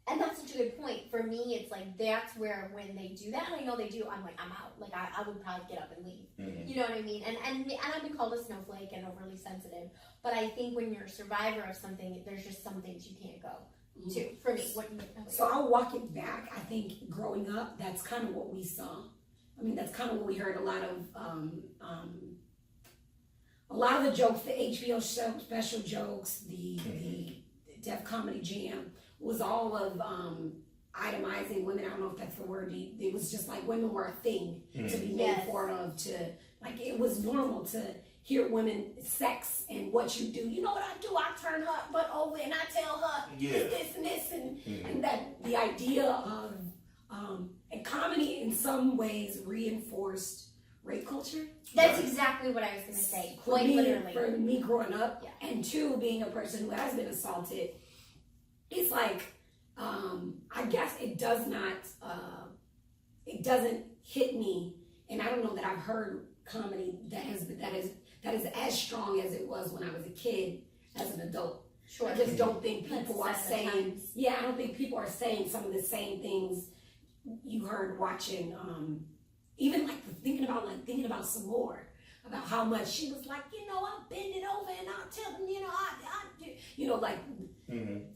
and that's such a good point. For me, it's like that's where when they do that, and I know they do, I'm like, I'm out. Like I would probably get up and leave. Mhm. You know what I mean? And I've been called a snowflake and overly sensitive, but I think when you're a survivor of something, there's just some things you can't go to. For me, what? So I'll walk it back. I think growing up, that's kind of what we saw. I mean, that's kind of what we heard. A lot of the jokes, the HBO show, special jokes, the Def Comedy Jam was all of itemizing women. I don't know if that's the word. It was just like women were a thing to be made Yes. fun of. To like, it was normal to hear women sex and what you do. You know what I do? I turn her butt over and I tell her Yeah. this and this and that. The idea of and comedy in some ways reinforced rape culture. That's exactly what I was gonna say. Quite literally. For me growing up, Yeah. and two, being a person who has been assaulted, it's like, I guess it doesn't hit me, and I don't know that I've heard comedy that is as strong as it was when I was a kid as an adult. Sure. I just don't think That's people are sad at saying, times. I don't think people are saying some of the same things you heard watching, even like thinking about some more, about how much she was like, I'll bend it over and I'll tell them,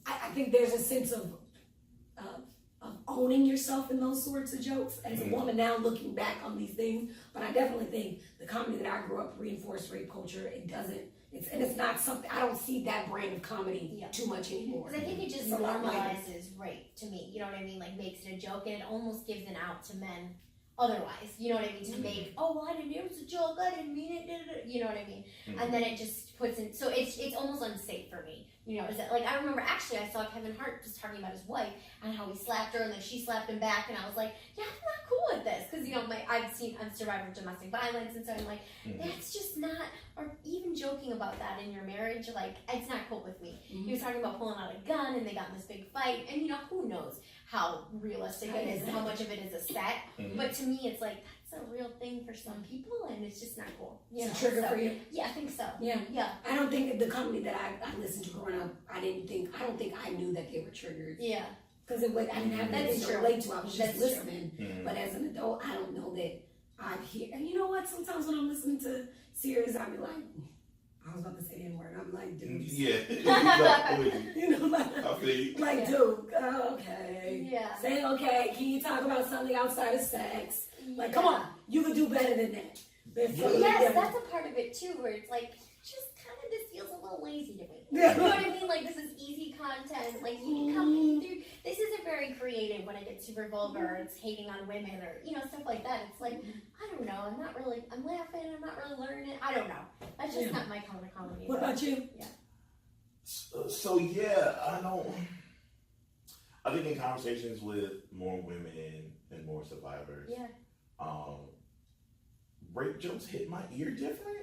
I think there's a sense of owning yourself in those sorts of jokes as a woman now looking back on these things. But I definitely think the comedy that I grew up reinforced rape culture. It's not something, I don't see that brand of comedy too much anymore. Because I think it just It's a lot lighter. normalizes rape to me. You know what I mean? Like makes it a joke, and it almost gives an out to men. Otherwise, you know what I mean? To make, well, I didn't. It was a joke. I didn't mean it. You know what I mean? And then it just puts in. So it's almost unsafe for me. You know, is that like I remember actually I saw Kevin Hart just talking about his wife and how he slapped her and then she slapped him back, and I was like, yeah, I'm not cool with this because I'm a survivor of domestic violence, and so I'm like, that's just not. Or even joking about that in your marriage, like it's not cool with me. He was talking about pulling out a gun and they got in this big fight, and who knows how realistic it is and how much of it is a set. But to me, it's like that's a real thing for some people, and it's just not cool. It's a trigger for you. Yeah, I think so. Yeah. Yeah. I don't think the comedy that I listened to growing up, I don't think I knew that they were triggered. Yeah. Because I didn't have That's anything to true. relate to. I was just That's true. listening. But as an adult, I don't know that I hear. And you know what? Sometimes when I'm listening to series, I'll be like, I was about to say the N-word. I'm like, dude. Yeah. Like, dude, okay. Yeah. Say okay. Can you talk about something outside of sex? Like, come on. You could do better than that. Yes, that's a part of it too, where it's like, just kind of this feels a little lazy to me. You know what I mean? Like, this is easy content. Like, you can come through. This isn't very creative when it gets super vulgar, or it's hating on women, or, stuff like that. It's like, I don't know. I'm laughing. I'm not really learning. I don't know. That's just not my kind of comedy. What about you? Yeah. So I think in conversations with more women and more survivors, rape jokes hit my ear different.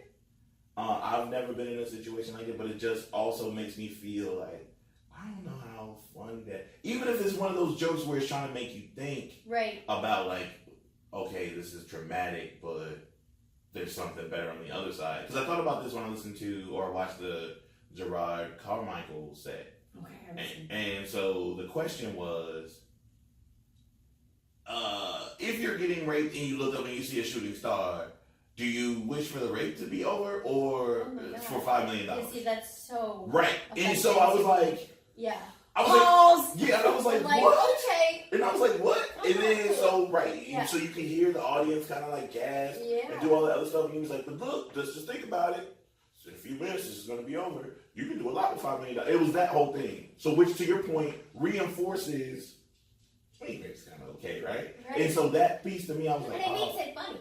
I've never been in a situation like it, but it just also makes me feel like I don't know how funny that. Even if it's one of those jokes where it's trying to make you think about like, okay, this is traumatic, but there's something better on the other side. Because I thought about this when I listened to or watched the Gerard Carmichael set Okay, I understand. And so the question was, if you're getting raped and you look up and you see a shooting star, do you wish for the rape to be over or Oh my God. for $5 million? You see, that's so Right. And so I was like, yeah. I was Pause. like, yeah, and I was like, Like, what? okay. And I was like, what? And then, so, right. Yeah. So you can hear the audience kind of like gasp Yeah. and do all that other stuff. And he was like, but look, just think about it. In a few minutes, this is going to be over. You can do a lot with $5 million. It was that whole thing. So, which to your point, reinforces, hey, it's kind of okay, right? Right. And so that piece to me, I was And like, it oh. makes it funny.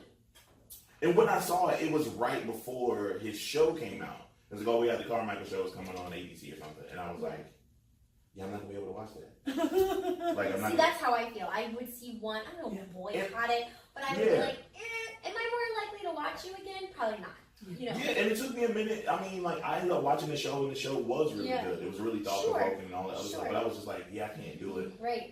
And when I saw it, it was right before his show came out. It was like, oh, we had the Carmichael show was coming on ABC or something. And I was like, yeah, I'm not going to be able to watch that. Like, I'm not See, that's how I feel. I would see one, I don't know, boycott it, but I would be Yeah. like, am I more likely to watch you again? Probably not. You know? Yeah, and it took me a minute. I mean, like, I ended up watching the show, and the show was really Yeah. good. It was really thought-provoking and all that other stuff. Sure. But I was just like, yeah, I can't do it. Right.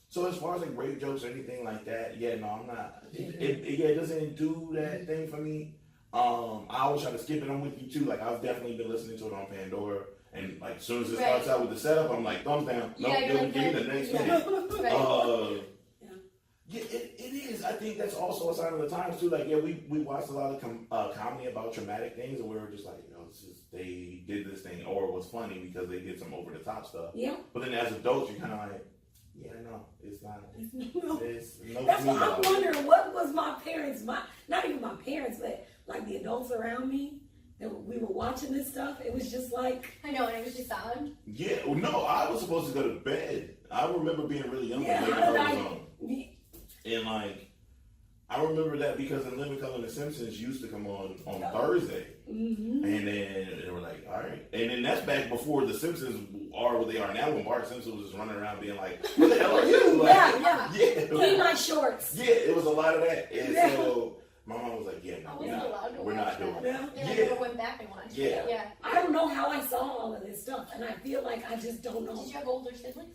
So as far as like rape jokes or anything like that, yeah, no, I'm not. It doesn't do that thing for me. I always try to skip it. I'm with you too. Like I've definitely been listening to it on Pandora, and like as soon as it Right. starts out with the setup, I'm like thumbs down. Yeah, No, you're give like, me the next yeah. thing. Right. Yeah, it is. I think that's also a sign of the times too. Like, yeah, we watched a lot of comedy about traumatic things, and we were just like, you know, it's just they did this thing, or it was funny because they did some over the top stuff. Yeah. But then as adults, you're kind of like, yeah, no, it's not. It's no. That's why I'm female. wondering what was my parents, not even my parents, but like the adults around me that we were watching this stuff. It was just like, I know, and it was just sound. Yeah, well, no, I was supposed to go to bed. I remember being really young yeah, when Living Color was like, on. And like, I remember that because in Living Color and The Simpsons used to come on Thursday. mm-hmm. And then they were like, all right. And then that's back before The Simpsons are what they are now, when Bart Simpson was just running around being like, what the hell are you? Like, yeah. Clean my shorts. Yeah, it was a lot of that. And Yeah. so my mom was like, yeah, no, I we're wasn't allowed not, to we're watch not doing that. that. Yeah. Yeah, I Yeah. never went back and watched. Yeah. Yeah. I don't know how I saw all of this stuff, and I feel like I just don't know. Did you have older siblings?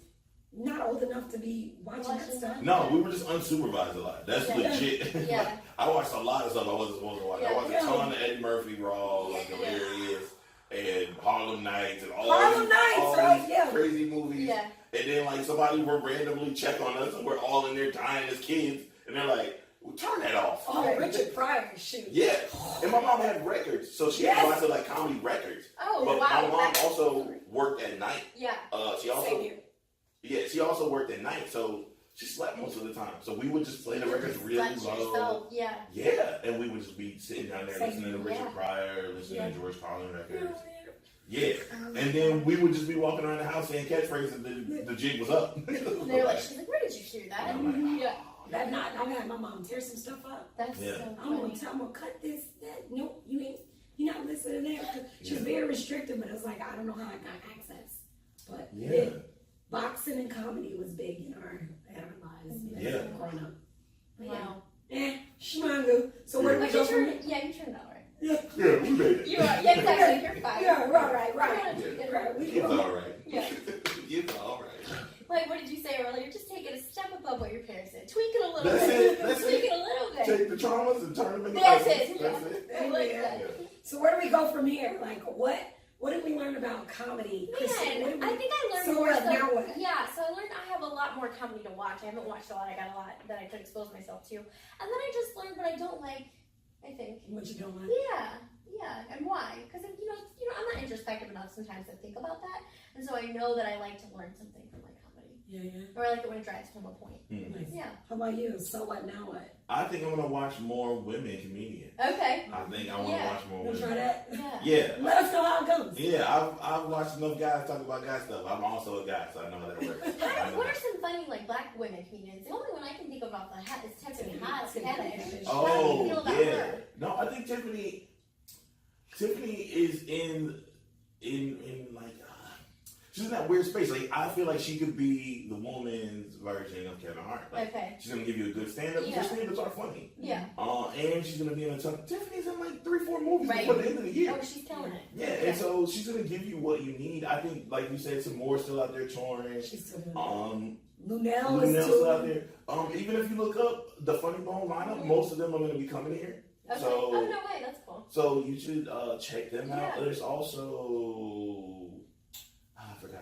Not old enough to be watching that stuff. No, we were just unsupervised a lot. That's Yeah. legit. Yeah. Like, I watched a lot of stuff I wasn't supposed to watch. I Yeah. watched a Yeah. ton of Eddie Murphy Raw, like Yeah. Hilarious, and Harlem Nights, and all Harlem these, Nights, all right, these yeah. crazy movies. Yeah. And then like somebody would randomly check on us, and we're all in there dying as kids, and they're like, well, "Turn that off." Oh, Richard Pryor, shoot. Yeah. And my mom had records, so she had Yes. lots of like comedy records. Oh, But wow. my mom That's- also worked at night. Yeah. She also Same here. Yeah, she also worked at night, so she slept most of the time. So we would just play the records really Let low. yourself, yeah. Yeah, and we would just be sitting down there Same listening to here, Richard yeah. Pryor, listening Yeah. to George Carlin records. Yeah, and then we would just be walking around the house saying catchphrases and the jig was up. They're like, she's like, where did you hear that? I'm like, Yeah. That night, I had my mom tear some stuff up. That's Yeah. so I'm funny. gonna cut this. That nope, you're not listening there. She was Yeah. very restrictive, but it's like I don't know how I got access. But Yeah. boxing and comedy was big in our lives. Yeah. Growing up. But Wow. Shmangu. So where do we But go you from turned, here? yeah, you turned out right. Yeah. Yeah, we made it. You are, yeah, exactly. You're fine. Yeah, right. Yeah. Right. We It's go. all right. Yeah. It's all right. Like, what did you say earlier? Just take it a step above what your parents did. Tweak it a little That's bit. it. That's Tweak it. it a little bit. Take the traumas and turn them into That's lessons. it. That's Yeah. it. I like Yeah. that. Yeah. So where do we go from here? Like what did we learn about comedy? Kristen, what Man, did I we- think I learned So more what? stuff. Now what? Yeah, so I learned I have a lot more comedy to watch. I haven't watched a lot. I got a lot that I could expose myself to. And then I just learned what I don't like, I think. What you don't like? Yeah, and why? Because I'm not introspective enough sometimes to think about that, and so I know that I like to learn something from my comedy, Yeah. or I like it when it drives home a point. Nice. Yeah. How about you? So what? Now what? I think I'm gonna watch more women comedians. Okay. I think I want to Yeah. watch more We'll try women. that. Yeah. Yeah. Let us know how it goes. Yeah, I've watched enough guys talk about guy stuff. I'm also a guy, so I know how that works. I know What are that. some funny black women comedians? The only one I can think of off the hat is Tiffany Haddish. Tiffany Haddish. How do you Oh feel about yeah. her? No, I think Tiffany is in like she's in that weird space. Like I feel like she could be the woman's version of Kevin Hart. Like, Okay. she's gonna give you a good stand-up. Yeah. Her stand-ups are funny. Yeah. And she's gonna be in a ton. Tiffany's in like 3-4 movies Right. before the end of the year. Oh, she's killing it. Yeah, and so she's gonna give you what you need. I think, like you said, some more still out there touring. She's still doing Lunel Lunel is still out too. there. Even if you look up the Funny Bone lineup, most of them are gonna be coming here. Okay. So- Oh, no way. That's cool. So you should check them out. Yeah. There's also I forgot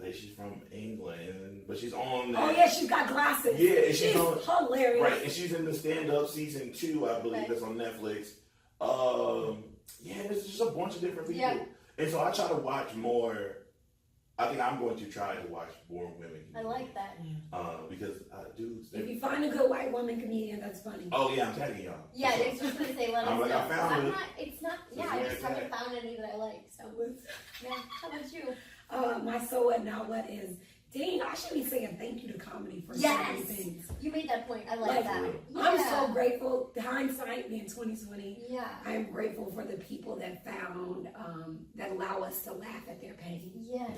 think she's from England, but she's on. Oh yeah, she's got glasses. Yeah, and she's on, hilarious. Right, and she's in the Stand Up season 2, I believe, that's on Netflix. Yeah, there's just a bunch of different people, and so I try to watch more. I think I'm going to try to watch more women. I like that. Because dudes. If you find a good white woman comedian, that's funny. Oh yeah, I'm tagging y'all. Yeah, I was just gonna say let us I'm like, know. I found I'm it. not. It's not. Yeah, I just haven't found any that I like. So yeah. How about you? My so what now what is, dang, I should be saying thank you to comedy for so many things. You made that point. I like that. I'm so grateful. Hindsight being 2020. Yeah. I'm grateful for the people that found that allow us to laugh at their pain. Yes.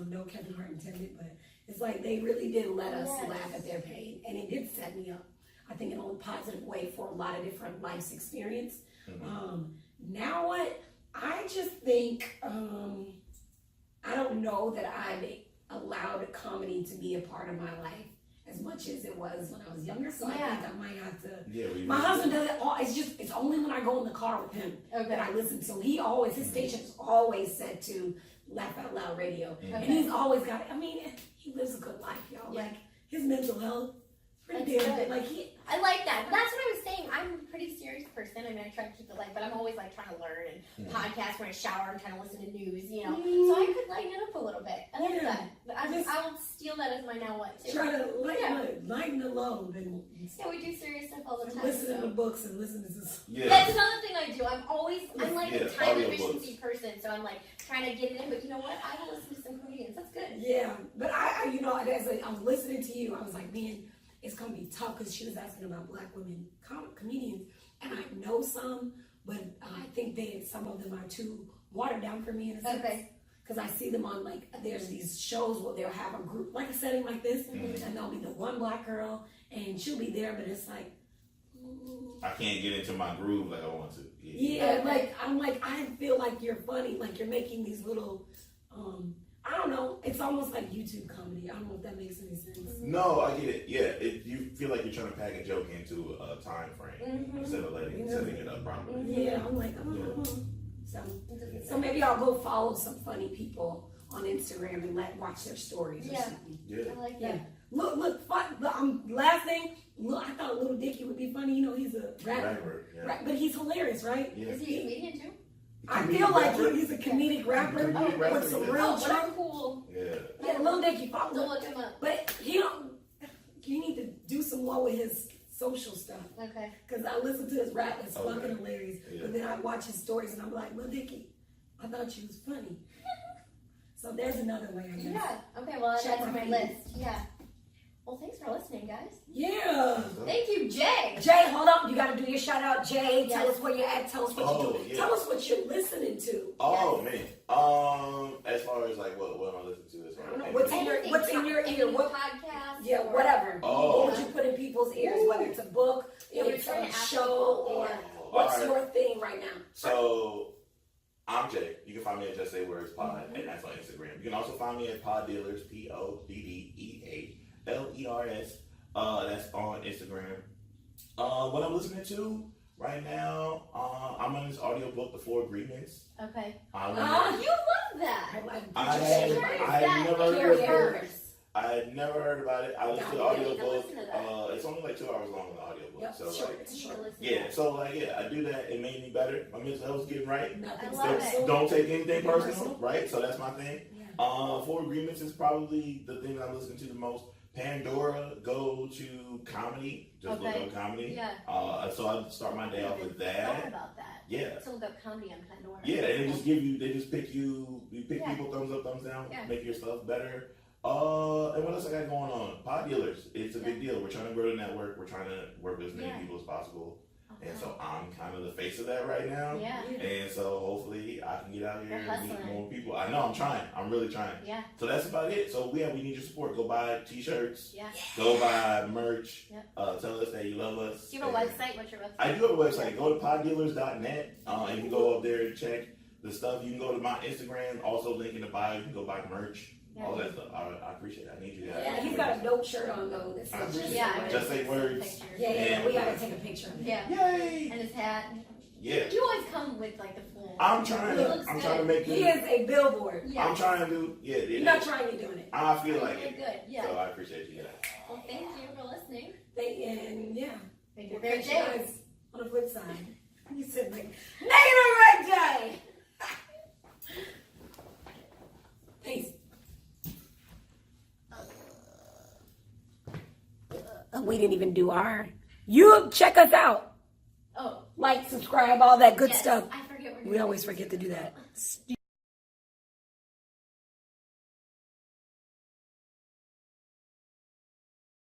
No Kevin Hart intended, but it's like they really did let us laugh at their pain, and it did set me up, I think, in a positive way for a lot of different life's experience. Now what? I just think I don't know that I've allowed comedy to be a part of my life as much as it was when I was younger. So I think I might have to. Yeah, my husband does it all. It's only when I go in the car with him that I listen. So he always, his station's always set to Laugh Out Loud Radio, and he's always got. I mean, he lives a good life, y'all. Like his mental health, pretty damn good. Like I like that. But that's what I was saying. I'm a pretty serious person. I mean, I try to keep it light, but I'm always like trying to learn and podcast when I shower and trying to listen to news, you know. So I could lighten it up a little bit. I like that. But I will steal that as my now what too. Try to lighten the load and we do serious stuff all the time. Listen to books and listen to this. Yeah. That's another thing I do. I'm like a time efficiency books. person, so I'm like trying to get it in. But you know what? I will listen to some comedians. That's good. Yeah, but I I was listening to you. I was like, man, it's gonna be tough because she was asking about black women comedians, and I know some, but I think some of them are too watered down for me in a sense. Because I see them on there's these shows where they'll have a group like a setting like this, and there'll be the one black girl, and she'll be there, but it's like I can't get into my groove like I want to. I feel like you're funny, like you're making these little. I don't know. It's almost like YouTube comedy. I don't know if that makes any sense. No, I get it. Yeah, you feel like you're trying to pack a joke into a time frame instead of setting it up properly. Yeah, I'm like, So maybe I'll go follow some funny people on Instagram and watch their stories or something. Yeah, I like that. Look, fun. Last thing. Look, I thought Little Dicky would be funny. You know, he's a rapper, right? But he's hilarious, right? Yeah. Is he a comedian too? I feel like he's a comedic rapper with some real truth. Cool. Yeah. Little Dicky, follow Don't look him up. But you need to do some more with his social stuff. Okay. Because I listen to his rap, it's fucking hilarious. Yeah. But then I watch his stories and I'm like, Lil Dicky, I thought you was funny. So there's another way, I guess. Yeah. Okay, well, that's on my list. Yeah. Well, thanks for listening, guys. Yeah. Thank you, Jay. Jay, hold up. You got to do your shout out, Jay. Yes. Tell us where you're at. Tell us what you do. Yeah. Tell us what you're listening to. Oh, man. As far as what am I listening to? As far as what's in your ear? What podcast? Yeah, whatever. Oh. What would you put in people's ears? Whether it's a book, it's a show, or what's your thing right now? So, I'm Jay. You can find me at Just Say Words Pod, and that's on Instagram. You can also find me at Pod Dealers, PODDEALERS. That's on Instagram. What I'm listening to right now, I'm on this audiobook, The Four Agreements. Okay. You love that. I had never heard about it. I listened to the audiobook. It's only like 2 hours long, the audiobook. Yep, so short. I do that. It made me better. My mental health's getting right. I love it. Don't take anything personal, right? So that's my thing. Yeah. Four Agreements is probably the thing that I'm listening to the most. Pandora, go to comedy. Just look up comedy. Yeah. So I start my day off with that. I thought about that. Yeah. So look up comedy on Pandora. Yeah, and they just pick you people thumbs up, thumbs down, make your stuff better. And what else I got going on? Pod Dealers. It's a big deal. We're trying to grow the network. We're trying to work with as many people as possible. And so I'm kind of the face of that right now. Yeah. And so hopefully I can get out here and meet more people. I know I'm trying. I'm really trying. Yeah. So that's about it. So we need your support. Go buy t-shirts. Yeah. Go buy merch. Yep. Tell us that you love us. Do you have a website? What's your website? I do have a website. Go to poddealers.net. And you can go up there and check the stuff. You can go to my Instagram. Also link in the bio. You can go buy merch. Yeah. All that stuff. I appreciate it. I need you guys. Yeah, he's got a dope shirt on though. Just Say Words. Yeah, we gotta take a picture of it. Yeah. Yay! And his hat. Yeah. You always come with the full. I'm trying to make it. He is a billboard. Yeah. I'm trying to. You're not trying, you're doing it. I feel like Really it. good. Yeah. So I appreciate you. Well, thank you for listening. And yeah. Make it a We'll great catch you day. guys on the flip side. You said like, make it a great day. Peace. We didn't even do our. You check us out. Oh, Like, subscribe, all that good yes. stuff. I forget. We always forget to do that.